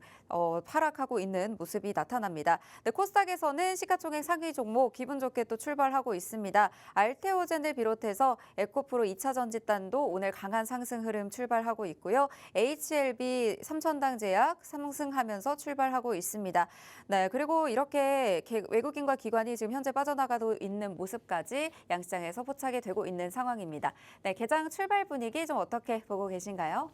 하락하고 있는 모습이 나타납니다. 네, 코스닥에서는 시가총액 상위 종목 기분 좋게 또 출발하고 있습니다. 알테오젠을 비롯해서 에코프로 2차 전지단도 오늘 강한 상승 흐름 출발하고 있고요. HLB 삼천당제약 상승하면서 출발하고 있습니다. 네, 그리고 이렇게 외국인과 기관이 지금 현재 빠져나가고 있는 모습까지 양시장에서 포착이 되고 있는 상황입니다. 네, 개장 출발 분위기 좀 어떻게 보고 계신가요?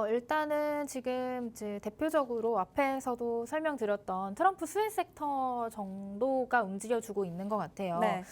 일단은 지금 이제 대표적으로 앞에서도 설명드렸던 트럼프 수혜 섹터 정도가 움직여주고 있는 것 같아요. 네.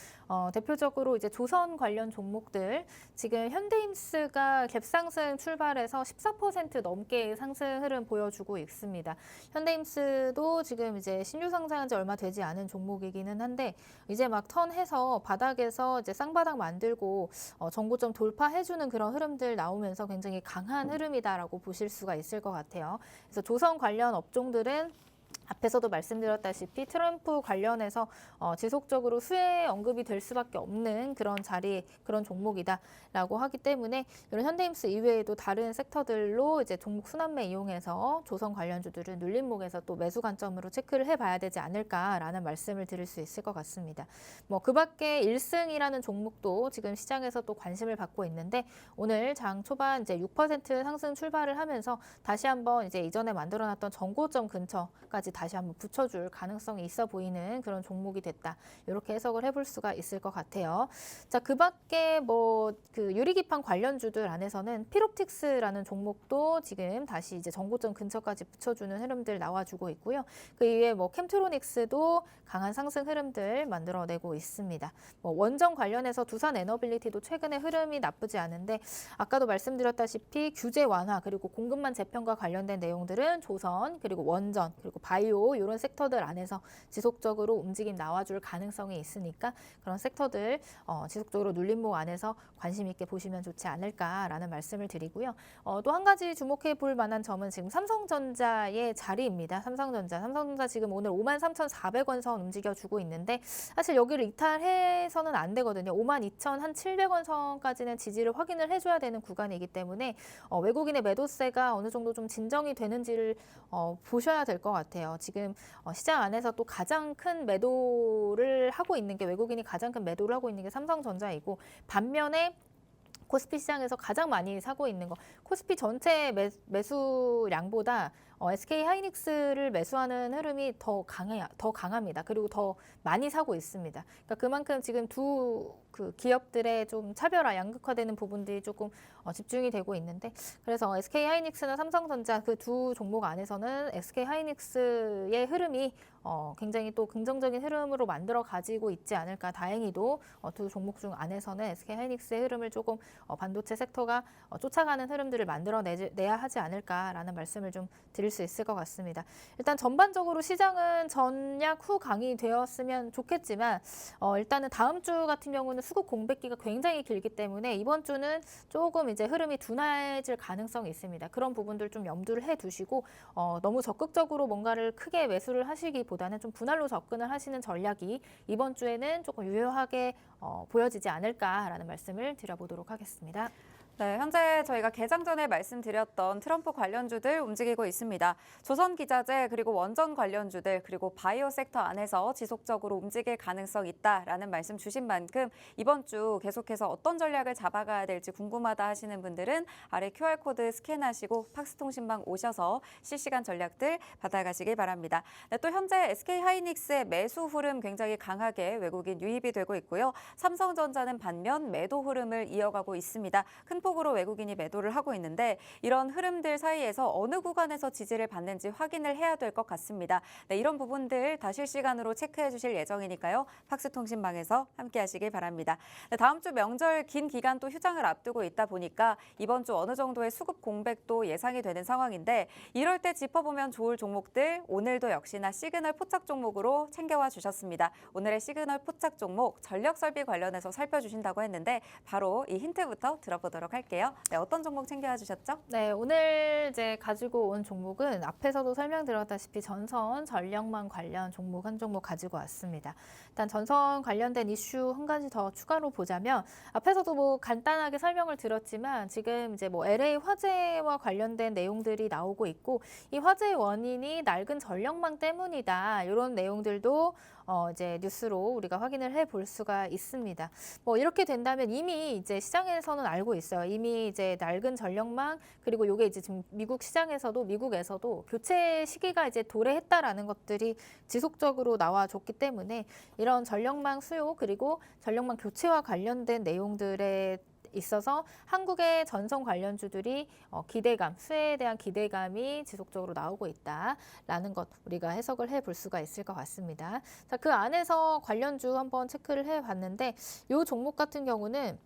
대표적으로 이제 조선 관련 종목들 지금 현대임스가 갭상승 출발해서 14% 넘게 상승 흐름 보여주고 있습니다. 현대임스도 지금 이제 신규 상장한 지 얼마 되지 않은 종목이기는 한데 이제 막 턴해서 바닥에서 이제 쌍바닥 만들고 전고점 돌파해주는 그런 흐름들 나오면서 굉장히 강한 흐름이다라고 보실 수가 있을 것 같아요. 그래서 조선 관련 업종들은 앞에서도 말씀드렸다시피 트럼프 관련해서 지속적으로 수혜 언급이 될 수밖에 없는 그런 자리, 그런 종목이다라고 하기 때문에 이런 현대임스 이외에도 다른 섹터들로 이제 종목 순환매 이용해서 조선 관련주들은 눌림목에서 또 매수 관점으로 체크를 해봐야 되지 않을까라는 말씀을 드릴 수 있을 것 같습니다. 그 밖에 1승이라는 종목도 지금 시장에서 또 관심을 받고 있는데 오늘 장 초반 이제 6% 상승 출발을 하면서 다시 한번 이제 이전에 만들어놨던 전고점 근처까지 다시 한번 붙여줄 가능성이 있어 보이는 그런 종목이 됐다. 이렇게 해석을 해볼 수가 있을 것 같아요. 자, 그 밖에 뭐 그 유리기판 관련주들 안에서는 피롭틱스라는 종목도 지금 다시 이제 정고점 근처까지 붙여주는 흐름들 나와주고 있고요. 그 이외에 뭐 캠트로닉스도 강한 상승 흐름들 만들어내고 있습니다. 뭐 원전 관련해서 두산 에너빌리티도 최근에 흐름이 나쁘지 않은데 아까도 말씀드렸다시피 규제 완화 그리고 공급망 재편과 관련된 내용들은 조선 그리고 원전 그리고 바이오 이런 섹터들 안에서 지속적으로 움직임 나와줄 가능성이 있으니까 그런 섹터들 지속적으로 눌림목 안에서 관심 있게 보시면 좋지 않을까라는 말씀을 드리고요. 또 한 가지 주목해 볼 만한 점은 지금 삼성전자의 자리입니다. 삼성전자 지금 오늘 53,400원 선 움직여주고 있는데 사실 여기를 이탈해서는 안 되거든요. 52,700원 선까지는 지지를 확인을 해줘야 되는 구간이기 때문에 외국인의 매도세가 어느 정도 좀 진정이 되는지를 보셔야 될 것 같아요. 지금 시장 안에서 또 가장 큰 매도를 하고 있는 게 외국인이 가장 큰 매도를 하고 있는 게 삼성전자이고 반면에 코스피 시장에서 가장 많이 사고 있는 거 코스피 전체 매수량보다 SK 하이닉스를 매수하는 흐름이 더 강합니다. 그리고 더 많이 사고 있습니다. 그러니까 그만큼 지금 두 그 기업들의 좀 차별화, 양극화되는 부분들이 조금 집중이 되고 있는데 그래서 SK 하이닉스나 삼성전자 그 두 종목 안에서는 SK 하이닉스의 흐름이 굉장히 또 긍정적인 흐름으로 만들어 가지고 있지 않을까. 다행히도 두 종목 중 안에서는 SK 하이닉스의 흐름을 조금 반도체 섹터가 쫓아가는 흐름들을 만들어내야 하지 않을까라는 말씀을 좀 드릴 수 있을 것 같습니다. 일단 전반적으로 시장은 전략 후 강의되었으면 좋겠지만 일단은 다음 주 같은 경우는 수급 공백기가 굉장히 길기 때문에 이번 주는 조금 이제 흐름이 둔화해질 가능성이 있습니다. 그런 부분들 좀 염두를 해두시고 너무 적극적으로 뭔가를 크게 매수를 하시기보다는 좀 분할로 접근을 하시는 전략이 이번 주에는 조금 유효하게 보여지지 않을까라는 말씀을 드려보도록 하겠습니다. 네, 현재 저희가 개장 전에 말씀드렸던 트럼프 관련주들 움직이고 있습니다. 조선기자재 그리고 원전 관련주들 그리고 바이오 섹터 안에서 지속적으로 움직일 가능성 있다라는 말씀 주신 만큼 이번 주 계속해서 어떤 전략을 잡아가야 될지 궁금하다 하시는 분들은 아래 QR코드 스캔하시고 팍스통신방 오셔서 실시간 전략들 받아가시길 바랍니다. 네, 또 현재 SK하이닉스의 매수 흐름 굉장히 강하게 외국인 유입이 되고 있고요. 삼성전자는 반면 매도 흐름을 이어가고 있습니다. 큰 폭으로 외국인이 매도를 하고 있는데 이런 흐름들 사이에서 어느 구간에서 지지를 받는지 확인을 해야 될 것 같습니다. 네, 이런 부분들 다 실시간으로 체크해 주실 예정이니까요. 팍스통신방에서 함께 하시길 바랍니다. 네, 다음 주 명절 긴 기간 또 휴장을 앞두고 있다 보니까 이번 주 어느 정도의 수급 공백도 예상이 되는 상황인데 이럴 때 짚어보면 좋을 종목들 오늘도 역시나 시그널 포착 종목으로 챙겨와 주셨습니다. 오늘의 시그널 포착 종목 전력 설비 관련해서 살펴주신다고 했는데 바로 이 힌트부터 들어보도록 할게요. 네, 어떤 종목 챙겨와 주셨죠? 네, 오늘 이제 가지고 온 종목은 앞에서도 설명드렸다시피 전선 전력망 관련 종목 한 종목 가지고 왔습니다. 일단 전선 관련된 이슈 한 가지 더 추가로 보자면 앞에서도 뭐 간단하게 설명을 드렸지만 지금 이제 뭐 LA 화재와 관련된 내용들이 나오고 있고 이 화재의 원인이 낡은 전력망 때문이다. 이런 내용들도 이제 뉴스로 우리가 확인을 해 볼 수가 있습니다. 뭐 이렇게 된다면 이미 이제 시장에서는 알고 있어요. 이미 이제 낡은 전력망 그리고 요게 이제 지금 미국에서도 교체 시기가 이제 도래했다라는 것들이 지속적으로 나와줬기 때문에 이런 전력망 수요 그리고 전력망 교체와 관련된 내용들에 있어서 한국의 전선 관련주들이 수혜에 대한 기대감이 지속적으로 나오고 있다라는 것 우리가 해석을 해볼 수가 있을 것 같습니다. 자, 그 안에서 관련주 한번 체크를 해봤는데 이 종목 같은 경우는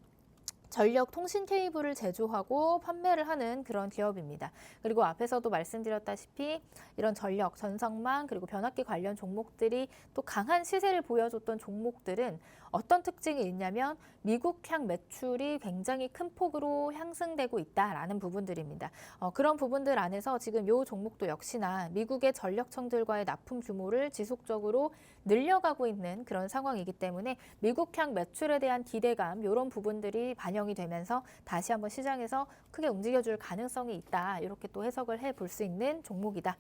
전력 통신 케이블을 제조하고 판매를 하는 그런 기업입니다. 그리고 앞에서도 말씀드렸다시피 이런 전력, 전성망 그리고 변압기 관련 종목들이 또 강한 시세를 보여줬던 종목들은 어떤 특징이 있냐면 미국향 매출이 굉장히 큰 폭으로 향상되고 있다라는 부분들입니다. 그런 부분들 안에서 지금 이 종목도 역시나 미국의 전력청들과의 납품 규모를 지속적으로 늘려가고 있는 그런 상황이기 때문에 미국향 매출에 대한 기대감 이런 부분들이 반영이 되면서 다시 한번 시장에서 크게 움직여줄 가능성이 있다. 이렇게 또 해석을 해볼 수 있는 종목이다.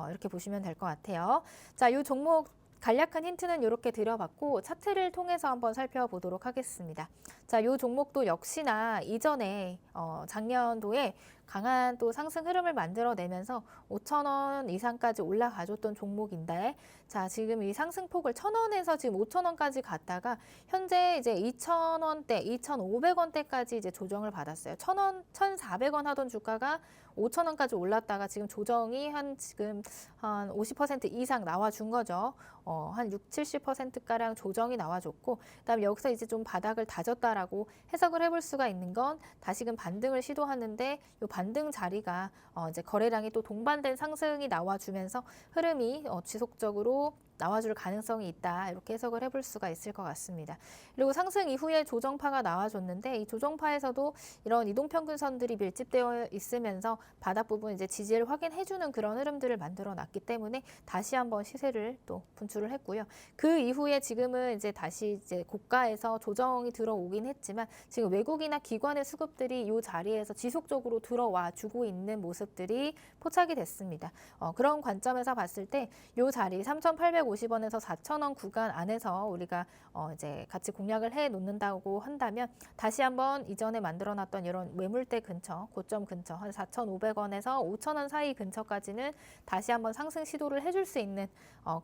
이렇게 보시면 될 것 같아요. 자, 이 종목 간략한 힌트는 이렇게 드려봤고 차트를 통해서 한번 살펴보도록 하겠습니다. 자, 이 종목도 역시나 이전에 작년도에 강한 또 상승 흐름을 만들어내면서 5,000원 이상까지 올라가줬던 종목인데, 자, 지금 이 상승폭을 1,000원에서 지금 5,000원까지 갔다가 현재 이제 2,000원대, 2,500원대까지 이제 조정을 받았어요. 1,000원, 1,400원 하던 주가가 5,000원까지 올랐다가 지금 조정이 지금 한 50% 이상 나와준 거죠. 한 60, 70%가량 조정이 나와줬고, 그다음에 여기서 이제 좀 바닥을 다졌다라고 해석을 해볼 수가 있는 건 다시금 반등을 시도하는데 이 반등 자리가 이제 거래량이 또 동반된 상승이 나와주면서 흐름이 지속적으로 나와줄 가능성이 있다, 이렇게 해석을 해볼 수가 있을 것 같습니다. 그리고 상승 이후에 조정파가 나와줬는데 이 조정파에서도 이런 이동평균선들이 밀집되어 있으면서 바닥 부분 이제 지지를 확인해주는 그런 흐름들을 만들어놨기 때문에 다시 한번 시세를 또 분출을 했고요. 그 이후에 지금은 이제 다시 이제 고가에서 조정이 들어오긴 했지만 지금 외국이나 기관의 수급들이 이 자리에서 지속적으로 들어와 주고 있는 모습들이 포착이 됐습니다. 그런 관점에서 봤을 때 이 자리 3,850원에서 4,000원 구간 안에서 우리가 이제 같이 공략을 해 놓는다고 한다면 다시 한번 이전에 만들어놨던 이런 매물대 근처, 고점 근처 한 4,500원에서 5,000원 사이 근처까지는 다시 한번 상승 시도를 해줄 수 있는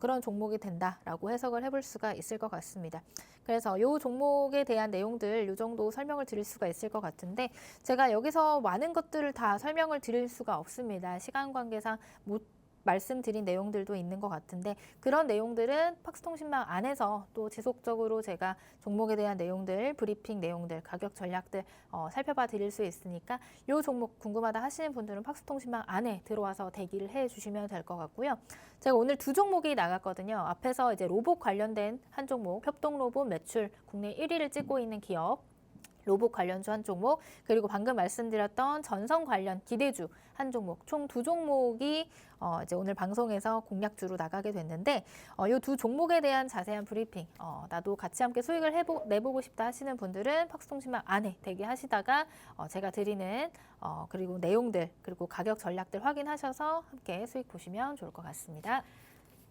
그런 종목이 된다라고 해석을 해볼 수가 있을 것 같습니다. 그래서 이 종목에 대한 내용들 이 정도 설명을 드릴 수가 있을 것 같은데, 제가 여기서 많은 것들을 다 설명을 드릴 수가 없습니다. 시간 관계상 못 말씀드린 내용들도 있는 것 같은데, 그런 내용들은 팍스통신망 안에서 또 지속적으로 제가 종목에 대한 내용들, 브리핑 내용들, 가격 전략들 살펴봐 드릴 수 있으니까 이 종목 궁금하다 하시는 분들은 팍스통신망 안에 들어와서 대기를 해 주시면 될 것 같고요. 제가 오늘 두 종목이 나갔거든요. 앞에서 이제 로봇 관련된 한 종목, 협동로봇 매출 국내 1위를 찍고 있는 기업, 로봇 관련주 한 종목, 그리고 방금 말씀드렸던 전선 관련 기대주 한 종목, 총 두 종목이 이제 오늘 방송에서 공략주로 나가게 됐는데, 이 두 종목에 대한 자세한 브리핑, 나도 같이 함께 수익을 내보고 싶다 하시는 분들은 팍스통신망 안에 대기하시다가 제가 드리는 그리고 내용들, 그리고 가격 전략들 확인하셔서 함께 수익 보시면 좋을 것 같습니다.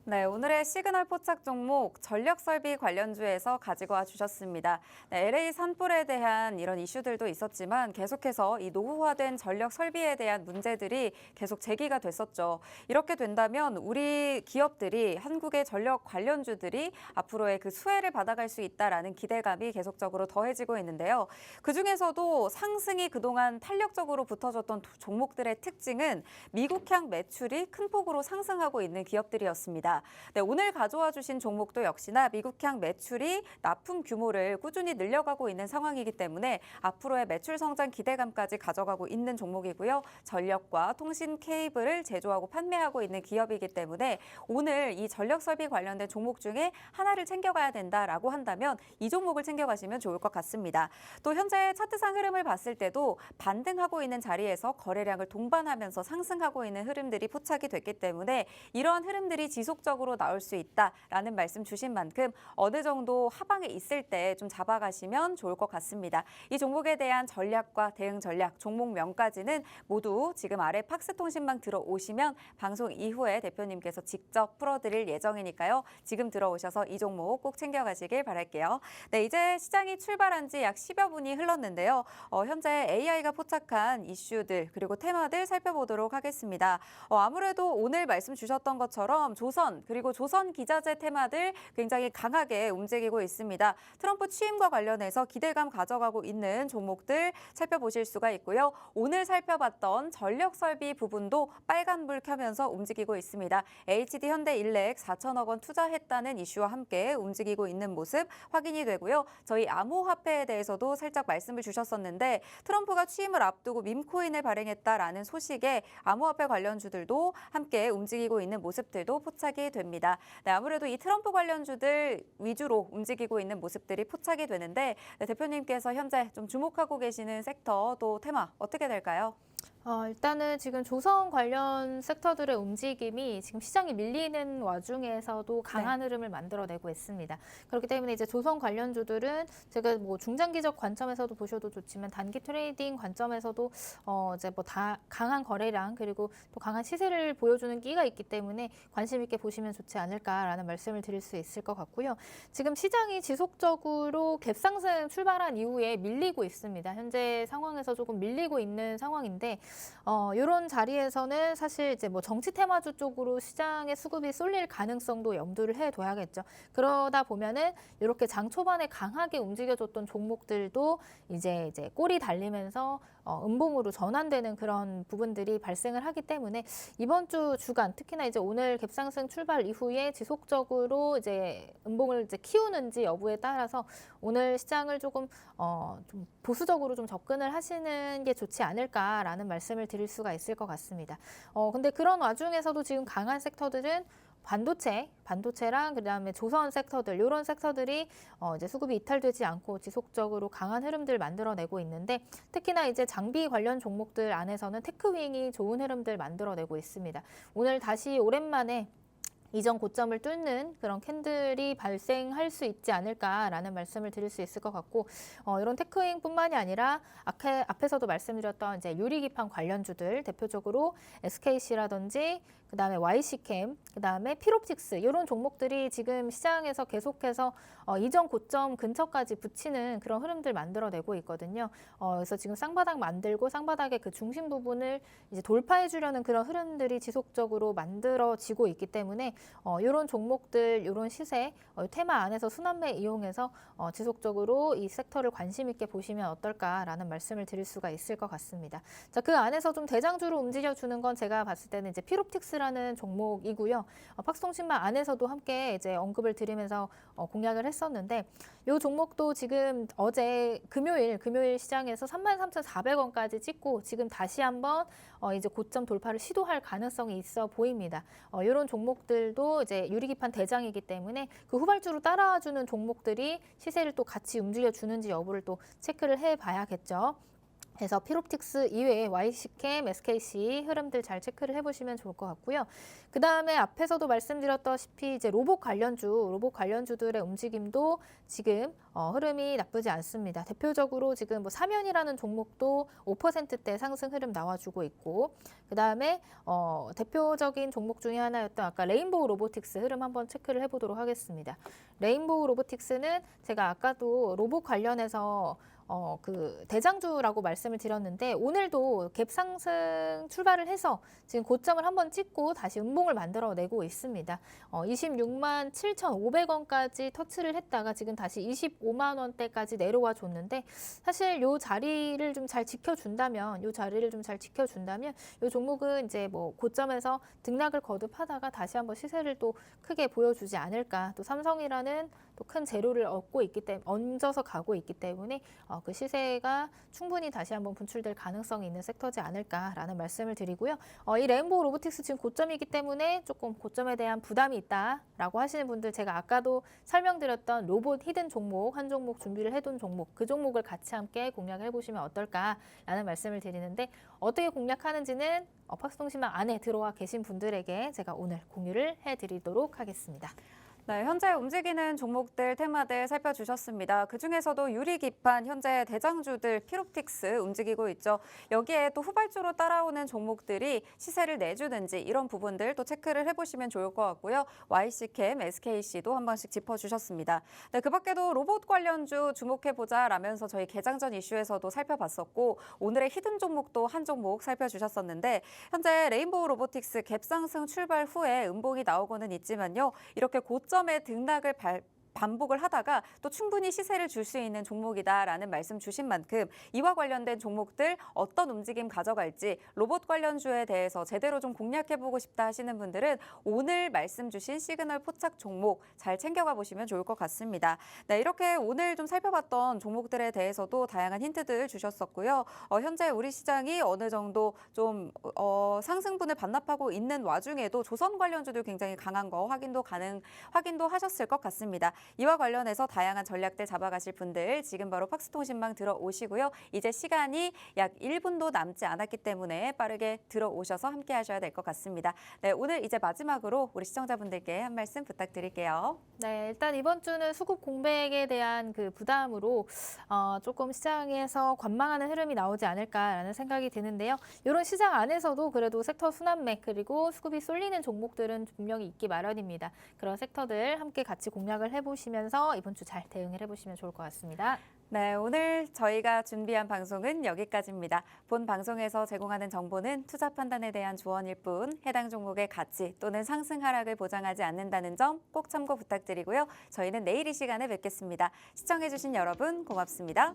네, 오늘의 시그널 포착 종목 전력설비 관련주에서 가지고 와 주셨습니다. 네, LA 산불에 대한 이런 이슈들도 있었지만 계속해서 이 노후화된 전력 설비에 대한 문제들이 계속 제기가 됐었죠. 이렇게 된다면 우리 기업들이, 한국의 전력 관련주들이 앞으로의 그 수혜를 받아갈 수 있다라는 기대감이 계속적으로 더해지고 있는데요. 그중에서도 상승이 그동안 탄력적으로 붙어졌던 종목들의 특징은 미국향 매출이 큰 폭으로 상승하고 있는 기업들이었습니다. 네, 오늘 가져와 주신 종목도 역시나 미국향 매출이 납품 규모를 꾸준히 늘려가고 있는 상황이기 때문에 앞으로의 매출 성장 기대감까지 가져가고 있는 종목이고요. 전력과 통신 케이블을 제조하고 판매하고 있는 기업이기 때문에 오늘 이 전력 설비 관련된 종목 중에 하나를 챙겨가야 된다라고 한다면 이 종목을 챙겨가시면 좋을 것 같습니다. 또 현재 차트상 흐름을 봤을 때도 반등하고 있는 자리에서 거래량을 동반하면서 상승하고 있는 흐름들이 포착이 됐기 때문에 이러한 흐름들이 지속적으로 나올 수 있다라는 말씀 주신 만큼 어느 정도 하방에 있을 때 좀 잡아가시면 좋을 것 같습니다. 이 종목에 대한 전략과 대응 전략, 종목명까지는 모두 지금 아래 팍스통신망 들어오시면 방송 이후에 대표님께서 직접 풀어드릴 예정이니까요. 지금 들어오셔서 이 종목 꼭 챙겨가시길 바랄게요. 네, 이제 시장이 출발한 지 약 10여 분이 흘렀는데요. 현재 AI가 포착한 이슈들 그리고 테마들 살펴보도록 하겠습니다. 아무래도 오늘 말씀 주셨던 것처럼 조선 그리고 조선 기자재 테마들 굉장히 강하게 움직이고 있습니다. 트럼프 취임과 관련해서 기대감 가져가고 있는 종목들 살펴보실 수가 있고요. 오늘 살펴봤던 전력 설비 부분도 빨간불 켜면서 움직이고 있습니다. HD 현대일렉 4천억 원 투자했다는 이슈와 함께 움직이고 있는 모습 확인이 되고요. 저희 암호화폐에 대해서도 살짝 말씀을 주셨었는데 트럼프가 취임을 앞두고 밈코인을 발행했다라는 소식에 암호화폐 관련주들도 함께 움직이고 있는 모습들도 포착이 됩니다. 네, 아무래도 이 트럼프 관련주들 위주로 움직이고 있는 모습들이 포착이 되는데 네, 대표님께서 현재 좀 주목하고 계시는 섹터 또 테마 어떻게 될까요? 일단은 지금 조선 관련 섹터들의 움직임이 지금 시장이 밀리는 와중에서도 강한 흐름을 만들어내고 있습니다. 그렇기 때문에 이제 조선 관련주들은 제가 뭐 중장기적 관점에서도 보셔도 좋지만 단기 트레이딩 관점에서도 이제 뭐 다 강한 거래량 그리고 또 강한 시세를 보여주는 끼가 있기 때문에 관심 있게 보시면 좋지 않을까라는 말씀을 드릴 수 있을 것 같고요. 지금 시장이 지속적으로 갭상승 출발한 이후에 밀리고 있습니다. 현재 상황에서 조금 밀리고 있는 상황인데 이런 자리에서는 사실 이제 뭐 정치 테마주 쪽으로 시장의 수급이 쏠릴 가능성도 염두를 해둬야겠죠. 그러다 보면은 이렇게 장 초반에 강하게 움직여줬던 종목들도 이제 꼬리 달리면서 음봉으로 전환되는 그런 부분들이 발생을 하기 때문에 이번 주 주간 특히나 이제 오늘 갭상승 출발 이후에 지속적으로 이제 음봉을 이제 키우는지 여부에 따라서 오늘 시장을 조금 좀 보수적으로 좀 접근을 하시는 게 좋지 않을까라는 말씀을 드릴 수가 있을 것 같습니다. 근데 그런 와중에서도 지금 강한 섹터들은 반도체랑 그다음에 조선 섹터들 이런 섹터들이 이제 수급이 이탈되지 않고 지속적으로 강한 흐름들 만들어내고 있는데 특히나 이제 장비 관련 종목들 안에서는 테크윙이 좋은 흐름들 만들어내고 있습니다. 오늘 다시 오랜만에 이전 고점을 뚫는 그런 캔들이 발생할 수 있지 않을까라는 말씀을 드릴 수 있을 것 같고 이런 테크윙뿐만이 아니라 앞에서도 말씀드렸던 이제 유리기판 관련주들 대표적으로 SKC라든지 그다음에 YC캠, 그다음에 필옵틱스 이런 종목들이 지금 시장에서 계속해서 이전 고점 근처까지 붙이는 그런 흐름들 만들어내고 있거든요. 그래서 지금 쌍바닥 만들고 쌍바닥의 그 중심 부분을 이제 돌파해 주려는 그런 흐름들이 지속적으로 만들어지고 있기 때문에 이런 종목들, 이런 시세, 테마 안에서 순환매 이용해서 지속적으로 이 섹터를 관심 있게 보시면 어떨까라는 말씀을 드릴 수가 있을 것 같습니다. 자, 그 안에서 좀 대장주로 움직여주는 건 제가 봤을 때는 이제 필옵틱스라는 종목이고요. 팍스통신망 안에서도 함께 이제 언급을 드리면서 공략을 했었는데 이 종목도 지금 어제 금요일 시장에서 33,400원까지 찍고 지금 다시 한번 이제 고점 돌파를 시도할 가능성이 있어 보입니다. 이런 종목들도 이제 유리기판 대장이기 때문에 그 후발주로 따라와주는 종목들이 시세를 또 같이 움직여주는지 여부를 또 체크를 해봐야겠죠. 그래서 필옵틱스 이외에 YC캠, SKC 흐름들 잘 체크를 해보시면 좋을 것 같고요. 그 다음에 앞에서도 말씀드렸다시피 이제 로봇 관련주들의 움직임도 지금 흐름이 나쁘지 않습니다. 대표적으로 지금 뭐 사면이라는 종목도 5%대 상승 흐름 나와주고 있고, 그 다음에 대표적인 종목 중에 하나였던 아까 레인보우 로보틱스 흐름 한번 체크를 해보도록 하겠습니다. 레인보우 로보틱스는 제가 아까도 로봇 관련해서 그 대장주라고 말씀을 드렸는데 오늘도 갭 상승 출발을 해서 지금 고점을 한번 찍고 다시 음봉을 만들어내고 있습니다. 26만 7,500원까지 터치를 했다가 지금 다시 25만 원대까지 내려와 줬는데 사실 요 자리를 좀 잘 지켜준다면 요 종목은 이제 뭐 고점에서 등락을 거듭하다가 다시 한번 시세를 또 크게 보여주지 않을까. 또 삼성이라는 또 큰 재료를 얹어서 가고 있기 때문에 그 시세가 충분히 다시 한번 분출될 가능성이 있는 섹터지 않을까라는 말씀을 드리고요. 이 레인보우 로보틱스 지금 고점이기 때문에 조금 고점에 대한 부담이 있다라고 하시는 분들 제가 아까도 설명드렸던 로봇 히든 종목 한 종목 준비를 해둔 종목 그 종목을 같이 함께 공략해 보시면 어떨까라는 말씀을 드리는데 어떻게 공략하는지는 팍스통신망 안에 들어와 계신 분들에게 제가 오늘 공유를 해드리도록 하겠습니다. 네, 현재 움직이는 종목들, 테마들 살펴주셨습니다. 그중에서도 유리기판, 현재 대장주들, 필옵틱스 움직이고 있죠. 여기에 또 후발주로 따라오는 종목들이 시세를 내주는지 이런 부분들 또 체크를 해보시면 좋을 것 같고요. YC캠, SKC도 한 번씩 짚어주셨습니다. 네, 그 밖에도 로봇 관련주 주목해보자 라면서 저희 개장전 이슈에서도 살펴봤었고 오늘의 히든 종목도 한 종목 살펴주셨었는데 현재 레인보우 로보틱스 갭상승 출발 후에 음봉이 나오고는 있지만요. 이렇게 고점의 등락을 반복을 하다가 또 충분히 시세를 줄 수 있는 종목이다라는 말씀 주신 만큼 이와 관련된 종목들 어떤 움직임 가져갈지 로봇 관련주에 대해서 제대로 좀 공략해보고 싶다 하시는 분들은 오늘 말씀 주신 시그널 포착 종목 잘 챙겨가 보시면 좋을 것 같습니다. 네, 이렇게 오늘 좀 살펴봤던 종목들에 대해서도 다양한 힌트들 주셨었고요. 현재 우리 시장이 어느 정도 좀 상승분을 반납하고 있는 와중에도 조선 관련주도 굉장히 강한 거 확인도 하셨을 것 같습니다. 이와 관련해서 다양한 전략들 잡아가실 분들 지금 바로 팍스통신망 들어오시고요. 이제 시간이 약 1분도 남지 않았기 때문에 빠르게 들어오셔서 함께 하셔야 될 것 같습니다. 네, 오늘 이제 마지막으로 우리 시청자분들께 한 말씀 부탁드릴게요. 네, 일단 이번 주는 수급 공백에 대한 그 부담으로 조금 시장에서 관망하는 흐름이 나오지 않을까라는 생각이 드는데요. 이런 시장 안에서도 그래도 섹터 순환매 그리고 수급이 쏠리는 종목들은 분명히 있기 마련입니다. 그런 섹터들 함께 같이 공략을 해보시면서 이번 주 잘 대응을 해보시면 좋을 것 같습니다. 네, 오늘 저희가 준비한 방송은 여기까지입니다. 본 방송에서 제공하는 정보는 투자 판단에 대한 조언일 뿐 해당 종목의 가치 또는 상승 하락을 보장하지 않는다는 점 꼭 참고 부탁드리고요. 저희는 내일 이 시간에 뵙겠습니다. 시청해주신 여러분 고맙습니다.